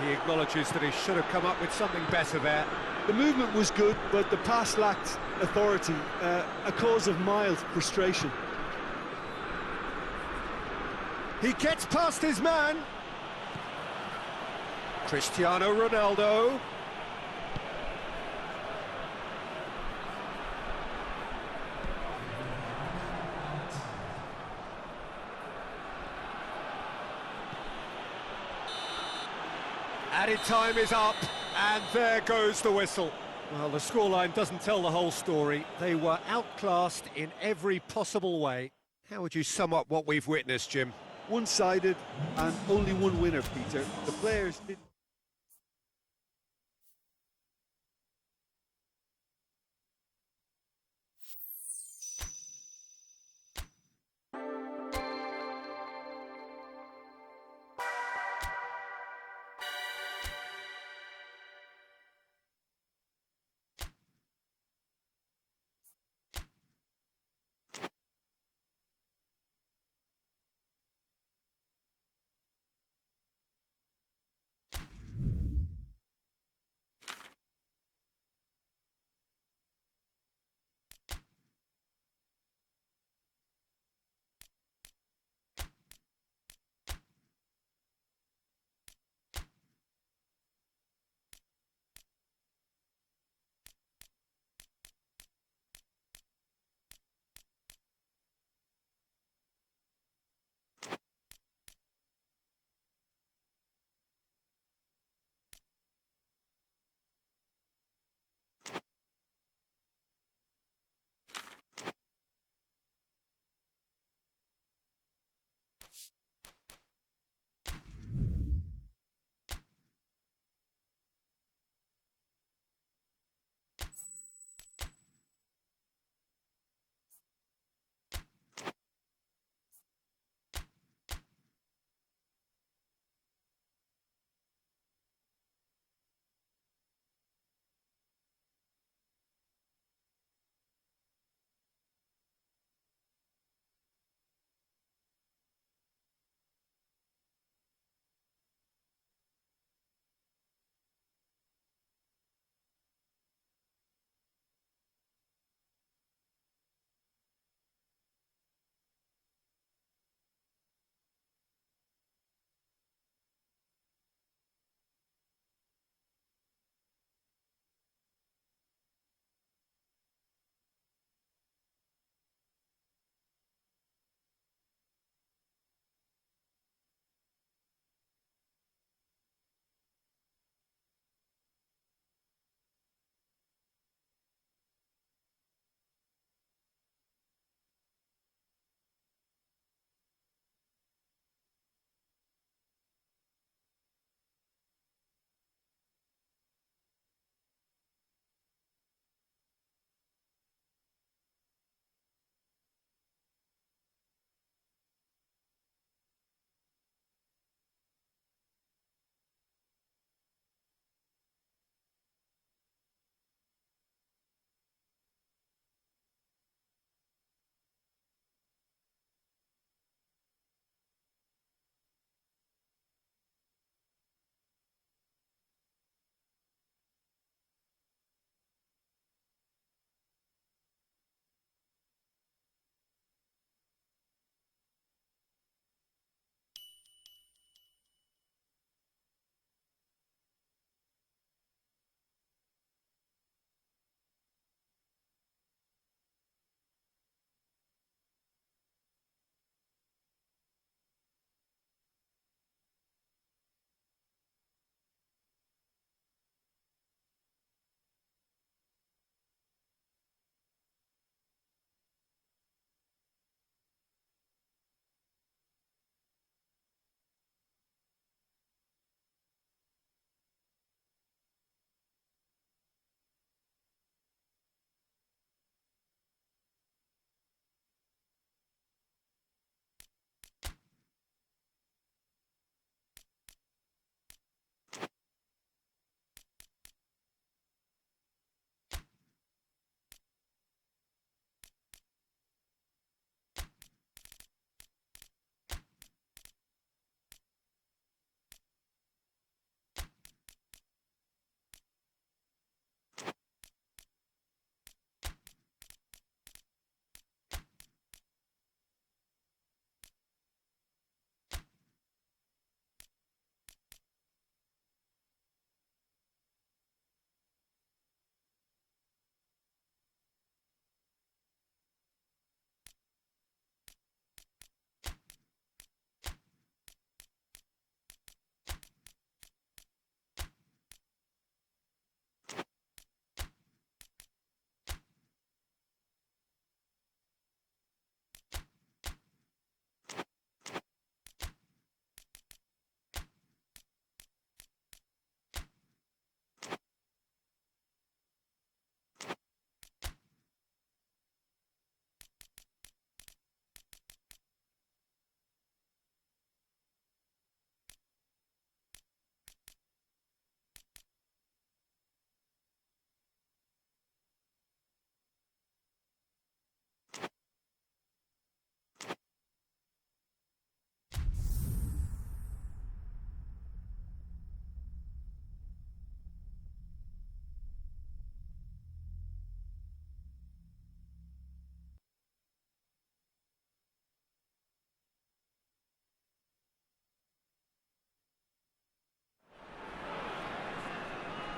He acknowledges that he should have come up with something better there. The movement was good, but the pass lacked authority, a cause of mild frustration. He gets past his man. Cristiano Ronaldo. Added time is up, and there goes the whistle. Well, the scoreline doesn't tell the whole story. They were outclassed in every possible way. How would you sum up what we've witnessed, Jim? One-sided and only one winner, Peter. The players didn't...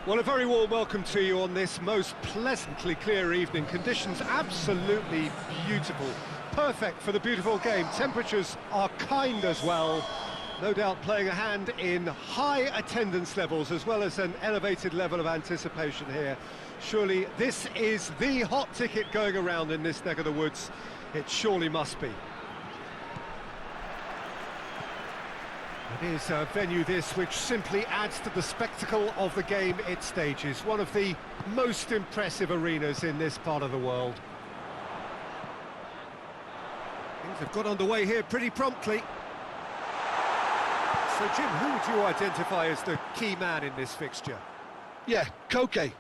Well, a very warm welcome to you on this most pleasantly clear evening. Conditions absolutely beautiful. Perfect for the beautiful game. Temperatures are kind as well. No doubt playing a hand in high attendance levels as well as an elevated level of anticipation here. Surely this is the hot ticket going around in this neck of the woods. It surely must be. It is a venue this which simply adds to the spectacle of the game it stages. One of the most impressive arenas in this part of the world. Things have got underway here pretty promptly. So Jim, who would you identify as the key man in this fixture? Yeah, Koke.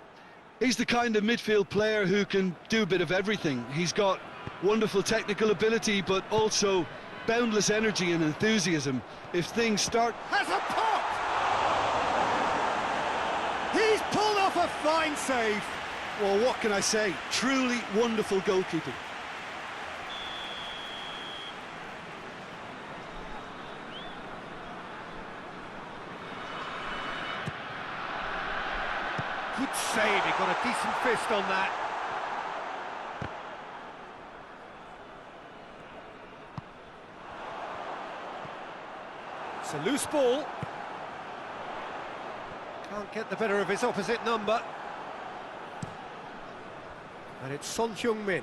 He's the kind of midfield player who can do a bit of everything. He's got wonderful technical ability, but also boundless energy and enthusiasm. If things start... Has a pop! He's pulled off a fine save. Well, what can I say? Truly wonderful goalkeeping. Good save, he got a decent fist on that. It's a loose ball. Can't get the better of his opposite number. And it's Son Heung-min.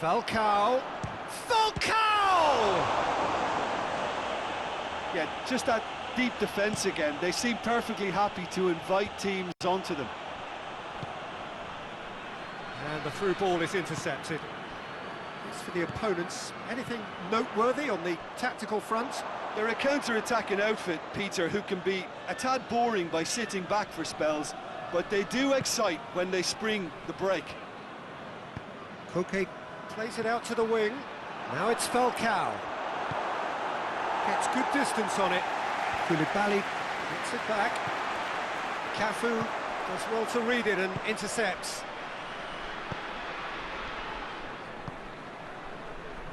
Falcao. Falcao! Yeah, just that deep defence again. They seem perfectly happy to invite teams onto them. And the through ball is intercepted. As for the opponents, anything noteworthy on the tactical front? They're a counter-attacking outfit, Peter, who can be a tad boring by sitting back for spells, but they do excite when they spring the break. Koke plays it out to the wing. Now it's Falcao. Gets good distance on it. Koulibaly gets it back. Cafu does well to read it and intercepts.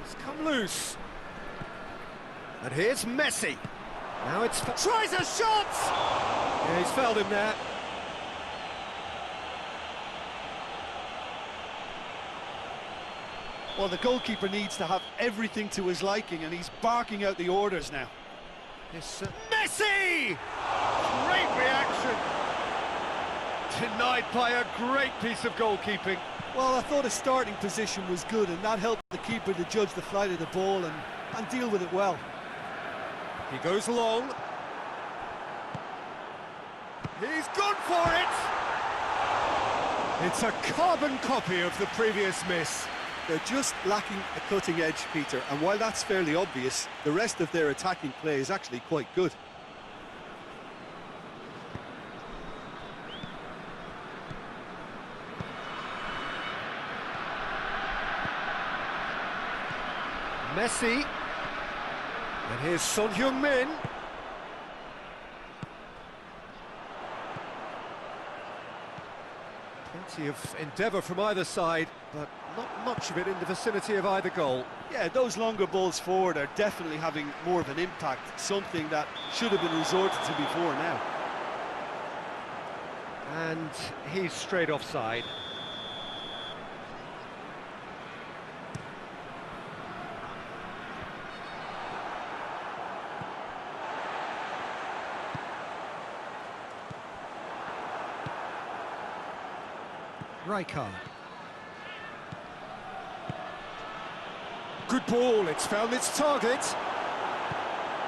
It's come loose. And here's Messi. Now it's... Tries a shot! Yeah, he's fouled him there. Well, the goalkeeper needs to have everything to his liking, and he's barking out the orders now. This, Messi! Great reaction. Denied by a great piece of goalkeeping. Well, I thought his starting position was good, and that helped the keeper to judge the flight of the ball and deal with it well. He goes long. He's gone for it! It's a carbon copy of the previous miss. They're just lacking a cutting edge, Peter, and while that's fairly obvious, the rest of their attacking play is actually quite good. Messi. And here's Son Heung-min. Plenty of endeavour from either side, but not much of it in the vicinity of either goal. Yeah, those longer balls forward are definitely having more of an impact, something that should have been resorted to before now. And he's straight offside. Rijkaard. Good ball, it's found its target.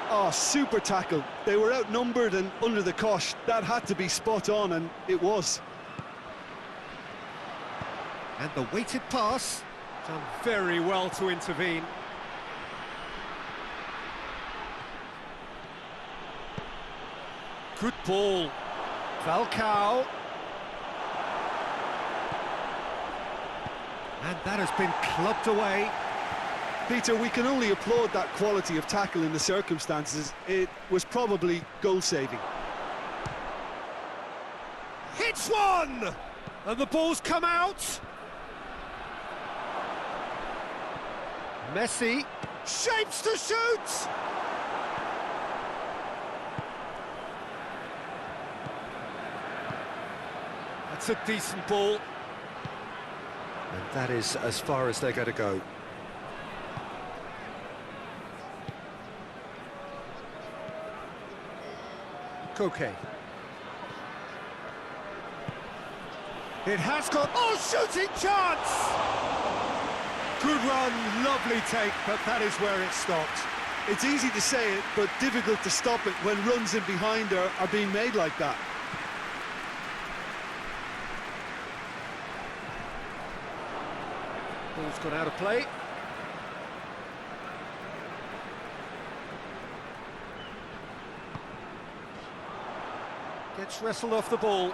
Oh, super tackle. They were outnumbered and under the cosh. That had to be spot on, and it was. And the weighted pass, done very well to intervene. Good ball. Falcao. And that has been clubbed away. Peter, we can only applaud that quality of tackle in the circumstances. It was probably goal-saving. Hits one! And the ball's come out. Messi shapes to shoot! That's a decent ball. And that is as far as they're going to go. Koke. It has got... Oh, shooting chance! Good run, lovely take, but that is where it stopped. It's easy to say it, but difficult to stop it when runs in behind are being made like that. Ball's gone out of play. Gets wrestled off the ball.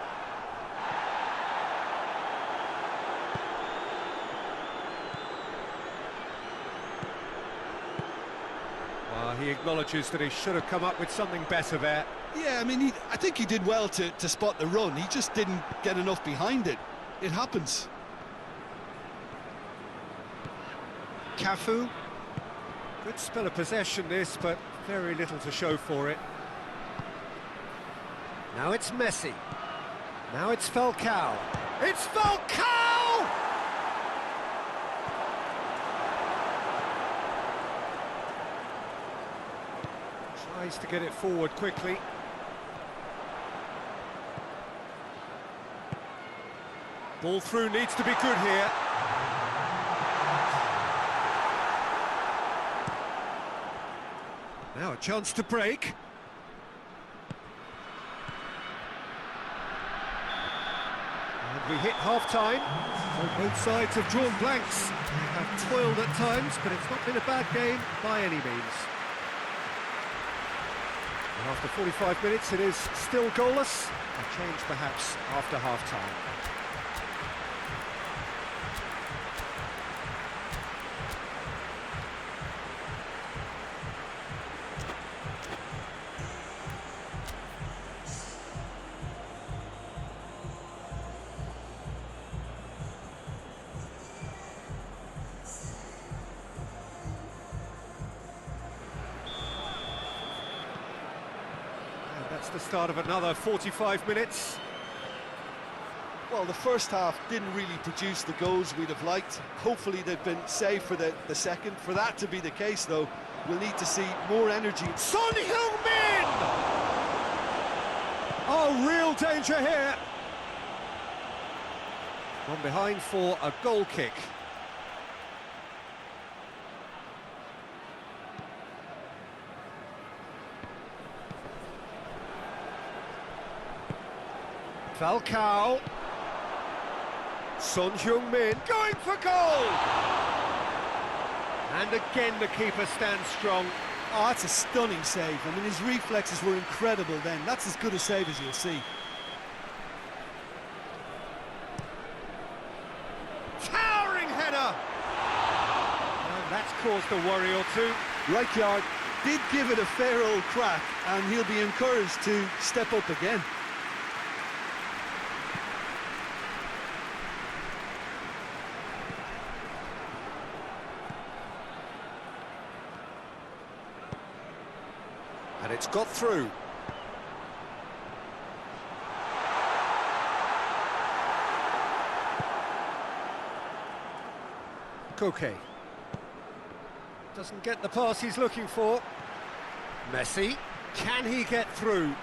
Well, he acknowledges that he should have come up with something better there. Yeah, I mean, I think he did well to spot the run. He just didn't get enough behind it. It happens. Cafu. Good spell of possession this, but very little to show for it. Now it's Messi. Now it's Falcao. It's Falcao! Tries to get it forward quickly. Ball through needs to be good here. Now a chance to break. And we hit half-time. So both sides have drawn blanks. They have toiled at times, but it's not been a bad game by any means. And after 45 minutes, it is still goalless. A change perhaps after half-time. That's the start of another 45 minutes. Well, the first half didn't really produce the goals we'd have liked. Hopefully they've been saved for the second. For that to be the case, though, we'll need to see more energy. Son Heung-min! Oh, real danger here. From behind for a goal kick. Falcao. Son Heung-min going for goal! And again the keeper stands strong. Oh, that's a stunning save. I mean, his reflexes were incredible then. That's as good a save as you'll see. Towering header! And that's caused a worry or two. Rijkaard did give it a fair old crack, and he'll be encouraged to step up again. And it's got through. Koke. Doesn't get the pass he's looking for. Messi. Can he get through?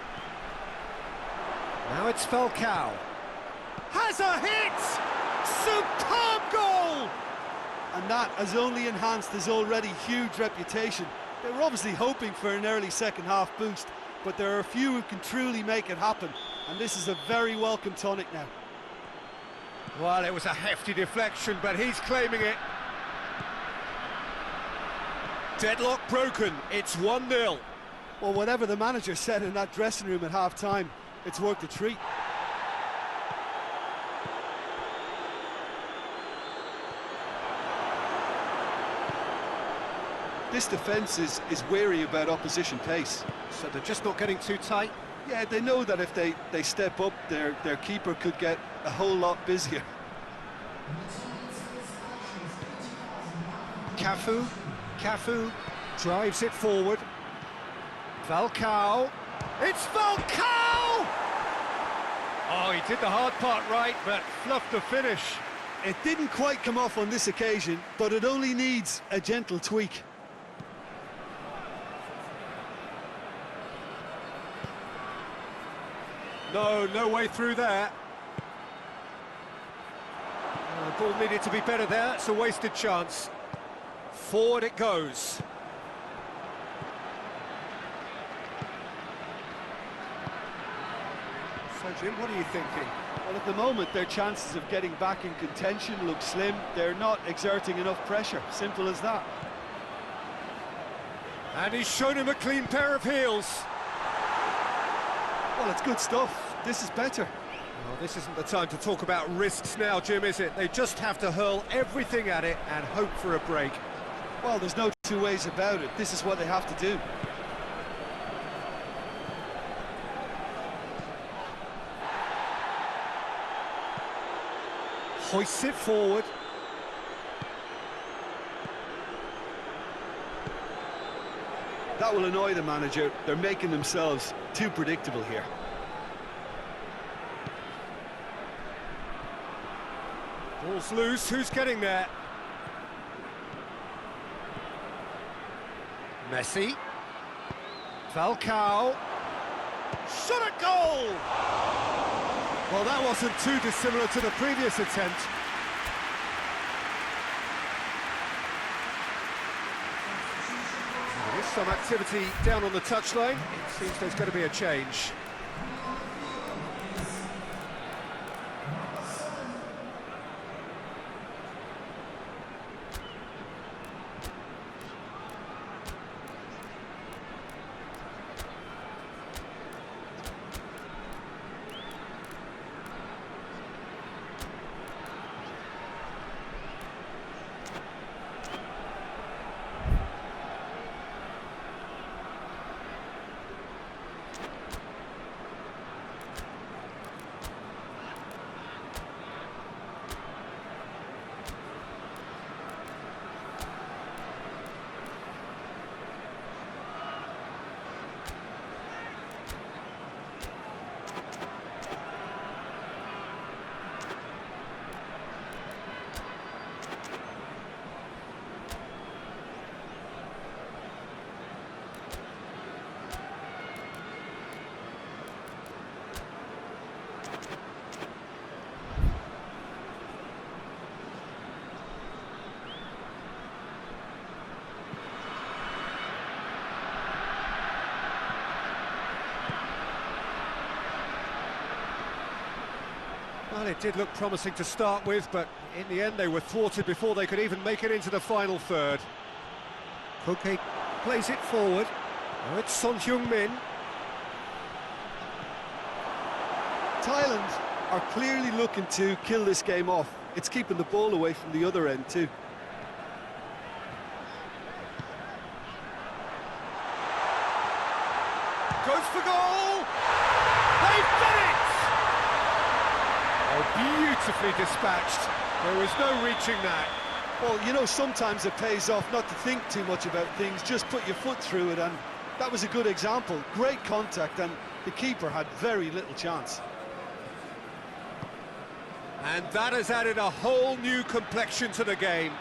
Now it's Falcao. Has a hit! Superb goal! And that has only enhanced his already huge reputation. They were obviously hoping for an early second-half boost, but there are a few who can truly make it happen, and this is a very welcome tonic now. Well, it was a hefty deflection, but he's claiming it. Deadlock broken, it's 1-0. Well, whatever the manager said in that dressing room at half-time, it's worked a treat. This defence is wary about opposition pace. So they're just not getting too tight? Yeah, they know that if they step up, their keeper could get a whole lot busier. Cafu drives it forward. Falcao. It's Falcao! Oh, he did the hard part right, but fluffed the finish. It didn't quite come off on this occasion, but it only needs a gentle tweak. No way through there. The ball needed to be better there, it's a wasted chance. Forward it goes. So Jim, what are you thinking? Well, at the moment, their chances of getting back in contention look slim. They're not exerting enough pressure, simple as that. And he's shown him a clean pair of heels. Well, it's good stuff. This is better. Well, this isn't the time to talk about risks now, Jim, is it? They just have to hurl everything at it and hope for a break. Well, there's no two ways about it. This is what they have to do. Hoists it forward. That will annoy the manager. They're making themselves too predictable here. Ball's loose, who's getting there? Messi. Falcao. Shot at goal! Well, that wasn't too dissimilar to the previous attempt. There's some activity down on the touchline. It seems there's going to be a change. Well, it did look promising to start with, but in the end they were thwarted before they could even make it into the final third. Koke plays it forward. Now it's Son Heung-min. Thailand are clearly looking to kill this game off. It's keeping the ball away from the other end too. Goes for goal! They've done it! Oh, beautifully dispatched. There was no reaching that. Well, you know, sometimes it pays off not to think too much about things, just put your foot through it, and that was a good example. Great contact, and the keeper had very little chance. And that has added a whole new complexion to the game.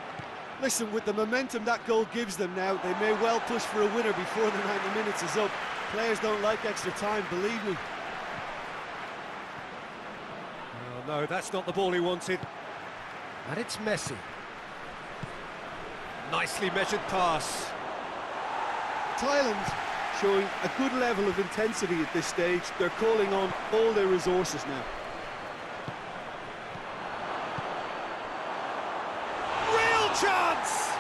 Listen, with the momentum that goal gives them now, they may well push for a winner before the 90 minutes is up. Players don't like extra time, believe me. Oh, no, that's not the ball he wanted. And it's Messi. Nicely measured pass. Thailand showing a good level of intensity at this stage. They're calling on all their resources now. Real chance!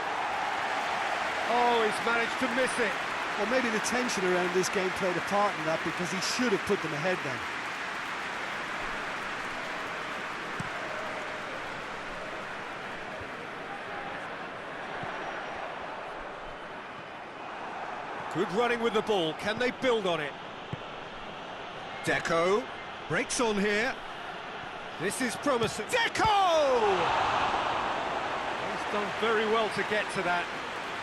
Oh, he's managed to miss it. Well, maybe the tension around this game played a part in that, because he should have put them ahead then. Good running with the ball. Can they build on it? Deco breaks on here. This is promising. Deco! He's done very well to get to that.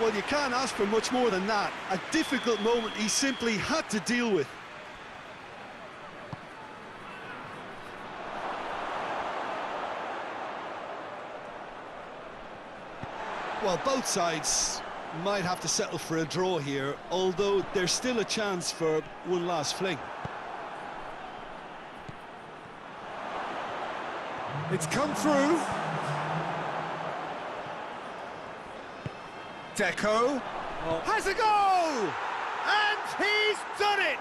Well, you can't ask for much more than that. A difficult moment he simply had to deal with. Well, both sides might have to settle for a draw here, although there's still a chance for one last fling. It's come through. Deco has a goal! And he's done it!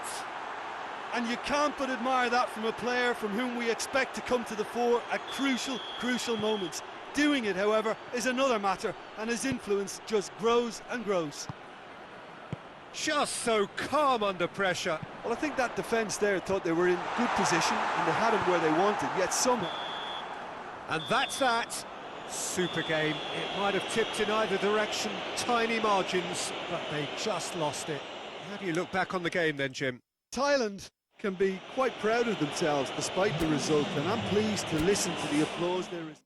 And you can't but admire that from a player from whom we expect to come to the fore at crucial moments. Doing it, however, is another matter, and his influence just grows and grows. Just so calm under pressure. Well, I think that defence there thought they were in good position and they had him where they wanted, yet somehow... And that's that. Super game. It might have tipped in either direction, tiny margins, but they just lost it. How do you look back on the game then, Jim? Thailand can be quite proud of themselves despite the result, and I'm pleased to listen to the applause there is.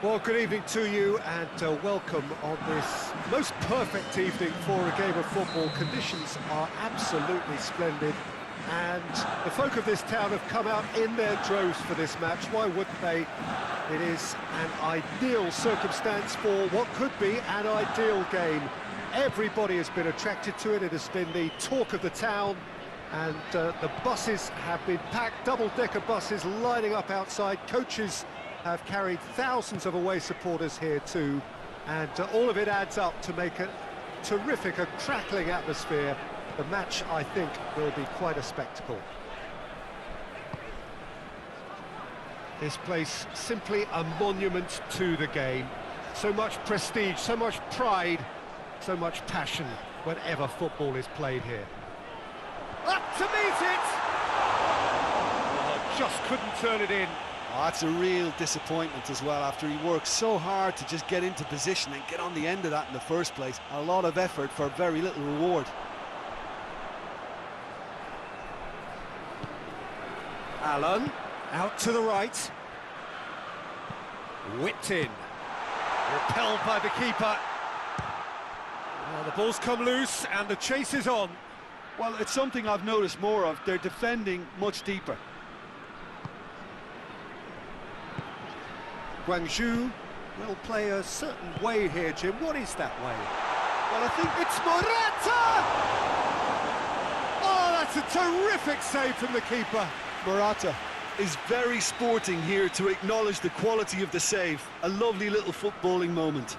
Well, good evening to you and welcome on this most perfect evening for a game of football. Conditions are absolutely splendid and the folk of this town have come out in their droves for this match. Why wouldn't they? It is an ideal circumstance for what could be an ideal game. Everybody has been attracted to it. It has been the talk of the town and the buses have been packed, double-decker buses lining up outside. Coaches have carried thousands of away supporters here too, and all of it adds up to make a terrific, a crackling atmosphere. The match, I think, will be quite a spectacle. This place simply a monument to the game. So much prestige, so much pride, so much passion whenever football is played here. Up to meet it! Oh, just couldn't turn it in. Oh, that's a real disappointment as well, after he worked so hard to just get into position and get on the end of that in the first place. A lot of effort for very little reward. Allen, out to the right. Whipped in. Repelled by the keeper. Well, the ball's come loose and the chase is on. Well, it's something I've noticed more of. They're defending much deeper. Guangzhou will play a certain way here, Jim. What is that way? Well, I think it's Morata! Oh, that's a terrific save from the keeper. Morata is very sporting here to acknowledge the quality of the save. A lovely little footballing moment.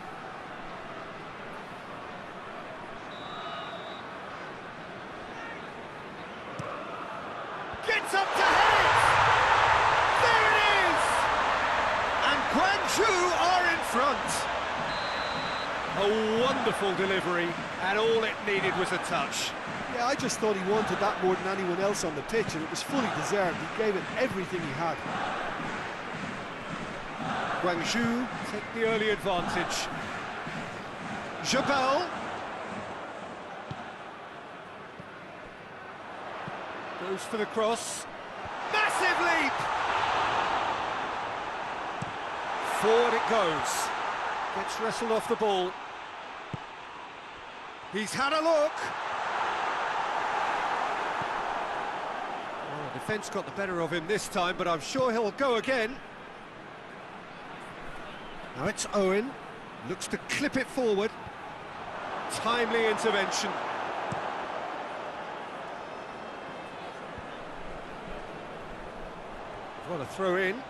Gets up to head it! There it is! And Guangzhou are in front. A wonderful delivery, and all it needed was a touch. Yeah, I just thought he wanted that more than anyone else on the pitch, and it was fully deserved. He gave it everything he had. Guangzhou take the early advantage. Jabal goes for the cross. Massive leap! Forward it goes. Gets wrestled off the ball. He's had a look. Well, the defence got the better of him this time, but I'm sure he'll go again. Now it's Owen. Looks to clip it forward. Timely intervention. What a throw in.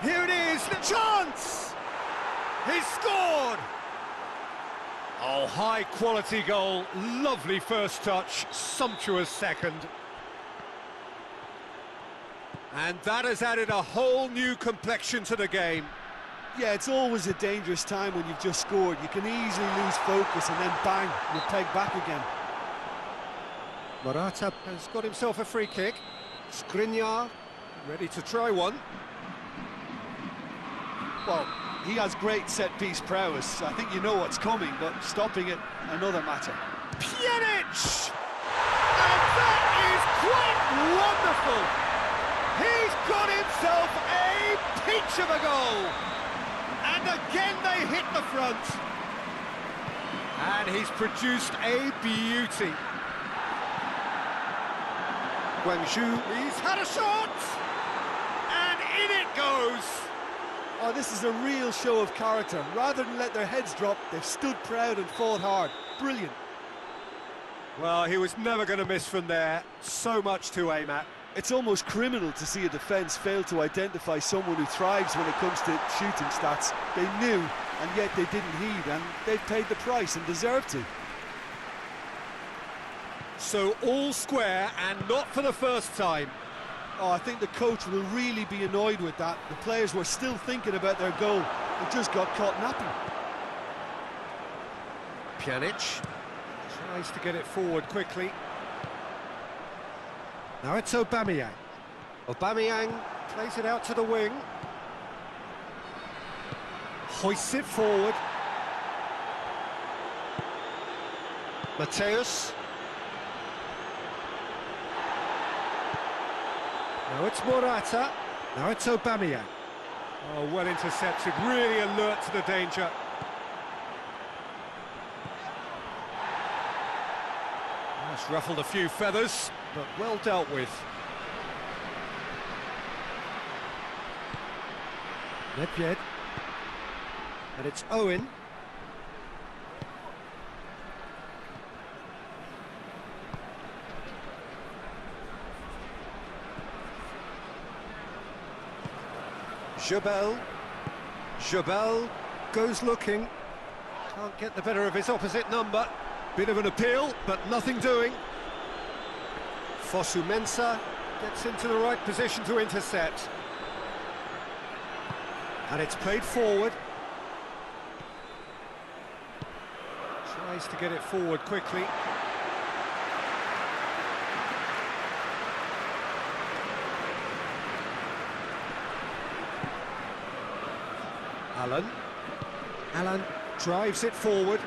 Here it is, the chance! He's scored! Oh, high quality goal, lovely first touch, sumptuous second. And that has added a whole new complexion to the game. Yeah, it's always a dangerous time when you've just scored. You can easily lose focus and then bang, you're pegged back again. Morata has got himself a free kick. Skriniar ready to try one. Well, he has great set-piece prowess. I think you know what's coming, but stopping it, another matter. Pjanic! And that is quite wonderful! He's got himself a peach of a goal! And again they hit the front. And he's produced a beauty. Guangzhou, he's had a shot! And in it goes! Oh, this is a real show of character. Rather than let their heads drop, they've stood proud and fought hard. Brilliant. Well, he was never going to miss from there. So much to aim at. It's almost criminal to see a defence fail to identify someone who thrives when it comes to shooting stats. They knew, and yet they didn't heed, and they've paid the price and deserve to. So all square, and not for the first time. Oh, I think the coach will really be annoyed with that. The players were still thinking about their goal and just got caught napping. Pjanic tries to get it forward quickly. Now it's Aubameyang. Aubameyang plays it out to the wing. Hoists it forward. Mateus. Now it's Morata. Now it's Aubameyang. Oh, well intercepted, really alert to the danger. That's ruffled a few feathers, but well dealt with. Nedved. And it's Owen. Jabel goes looking. Can't get the better of his opposite number. Bit of an appeal, but nothing doing. Fosu Mensah gets into the right position to intercept. And it's played forward. Tries to get it forward quickly. Alan drives it forward.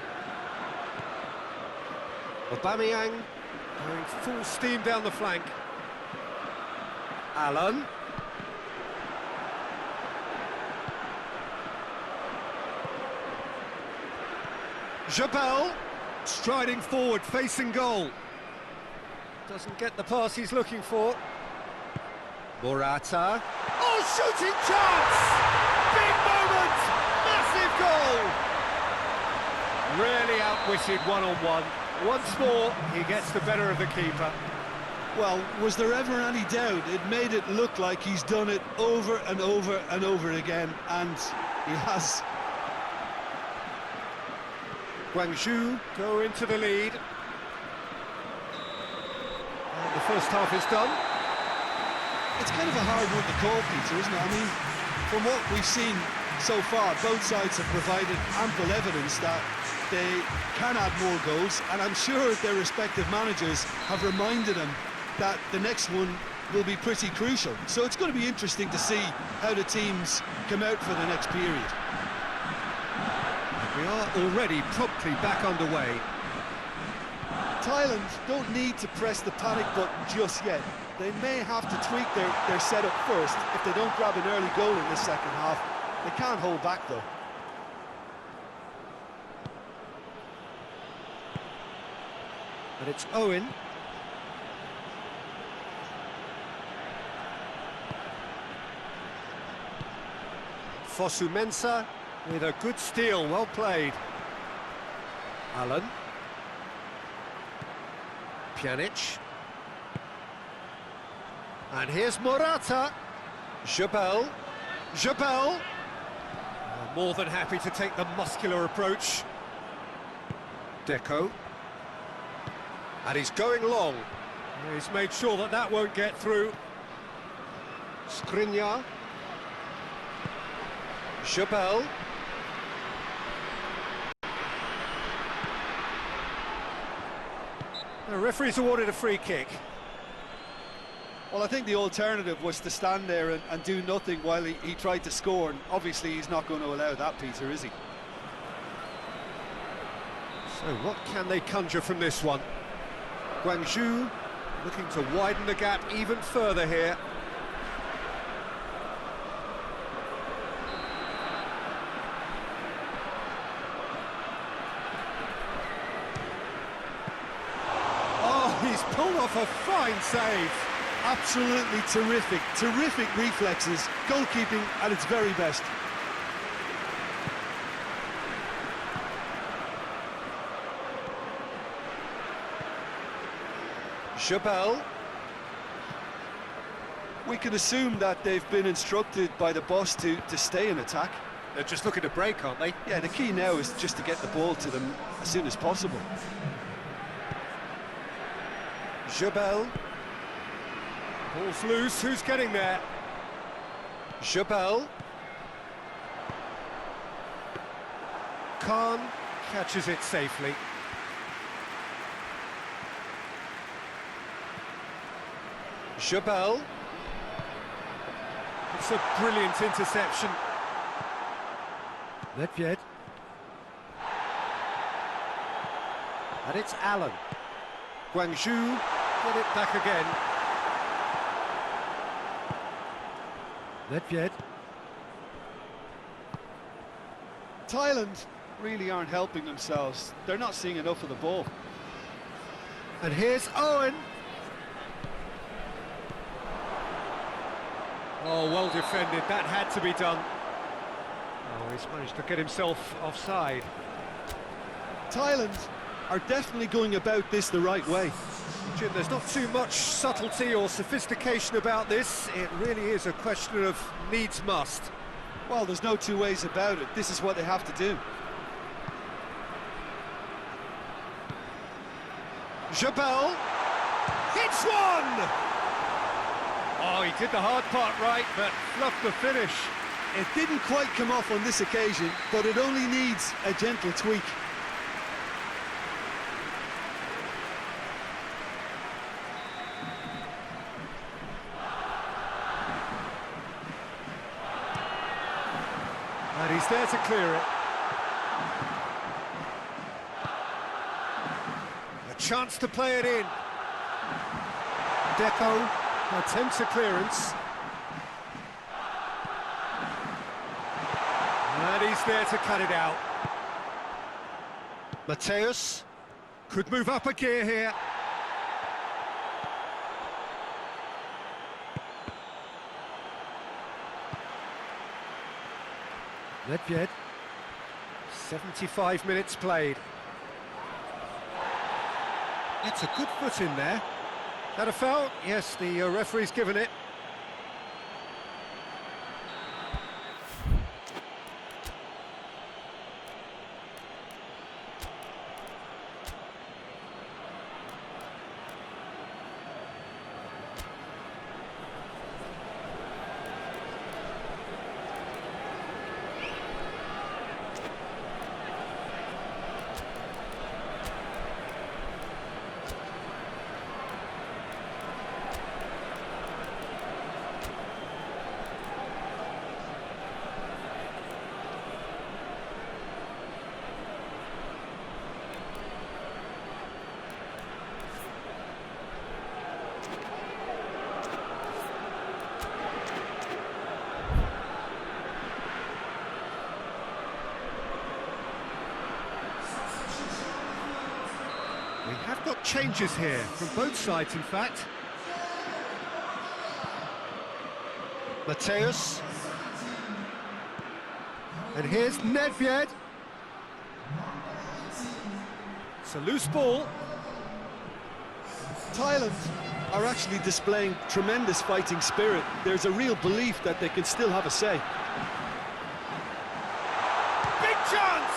Aubameyang going full steam down the flank. Alan. Jabel striding forward, facing goal. Doesn't get the pass he's looking for. Morata. Oh, shooting chance! Big moment! Massive goal! Really outwitted one-on-one. Once more, he gets the better of the keeper. Well, was there ever any doubt? It made it look like he's done it over and over and over again, and he has. Guangzhou go into the lead. And the first half is done. It's kind of a hard one to call, Peter, isn't it? I mean, from what we've seen so far, both sides have provided ample evidence that they can add more goals, and I'm sure their respective managers have reminded them that the next one will be pretty crucial. So it's going to be interesting to see how the teams come out for the next period. We are already promptly back underway. Thailand don't need to press the panic button just yet. They may have to tweak their setup first if they don't grab an early goal in the second half. They can't hold back though. But it's Owen. Fosu Mensah with a good steal, well played. Alan. Pjanic. And here's Morata. Jabel. More than happy to take the muscular approach. Deco. And he's going long. He's made sure that that won't get through. Skriniar. Jabel. The referee's awarded a free kick. Well, I think the alternative was to stand there and do nothing while he tried to score, and obviously he's not going to allow that, Peter, is he? So what can they conjure from this one? Guangzhou looking to widen the gap even further here. Oh, he's pulled off a fine save. Absolutely terrific reflexes, goalkeeping at its very best. Jabel. We can assume that they've been instructed by the boss to stay in attack. They're just looking to break, aren't they? Yeah, the key now is just to get the ball to them as soon as possible. Jabel. Ball's loose, who's getting there? Jabel. Khan catches it safely. Jabel. It's a brilliant interception. Nedved. And it's Allen. Guangzhou get it back again. Nedved. Thailand really aren't helping themselves. They're not seeing enough of the ball. And here's Owen. Oh, well defended. That had to be done. Oh, he's managed to get himself offside. Thailand are definitely going about this the right way. Jim, there's not too much subtlety or sophistication about this. It really is a question of needs must. Well, there's no two ways about it. This is what they have to do. Jabel hits one! Oh, he did the hard part right, but fluffed the finish. It didn't quite come off on this occasion, but it only needs a gentle tweak. And he's there to clear it. A chance to play it in. Deco attempts a clearance. And he's there to cut it out. Mateus could move up a gear here. Nedved, 75 minutes played. That's a good foot in there. That a foul? Yes, the referee's given it. We have got changes here, from both sides in fact. Mateus. And here's Nedved. It's a loose ball. Thailand are actually displaying tremendous fighting spirit. There's a real belief that they can still have a say. Big chance!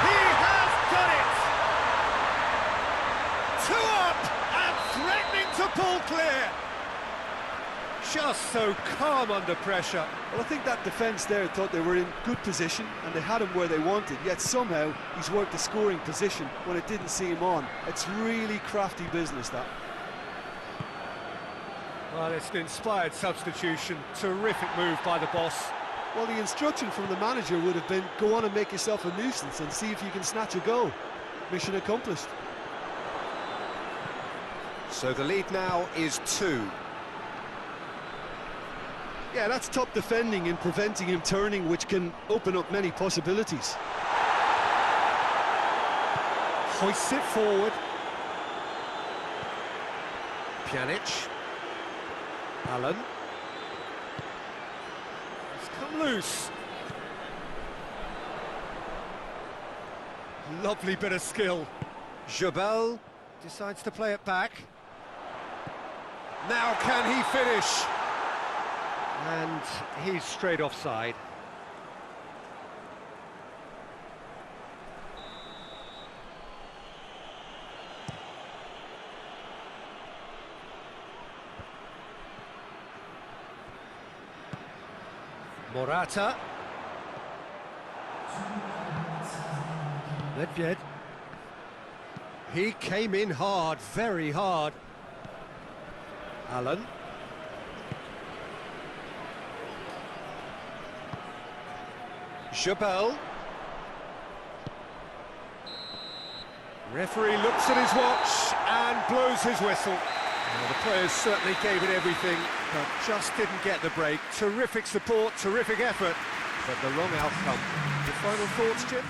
He has done it! Two up and threatening to pull clear. Just so calm under pressure. Well, I think that defence there thought they were in good position and they had him where they wanted, yet somehow he's worked the scoring position when it didn't see him on. It's really crafty business, that. Well, it's an inspired substitution. Terrific move by the boss. Well, the instruction from the manager would have been, go on and make yourself a nuisance and see if you can snatch a goal. Mission accomplished. So the lead now is 2. Yeah, that's top defending and preventing him turning, which can open up many possibilities. Hoists it forward. Pjanic. Allen. It's come loose. Lovely bit of skill. Jabel decides to play it back. Now can he finish? And he's straight offside. Morata. Nedved. He came in hard, very hard. Allen. Jabel. Referee looks at his watch and blows his whistle. Well, the players certainly gave it everything, but just didn't get the break. Terrific support, terrific effort, but the wrong outcome. Your final thoughts, Jim?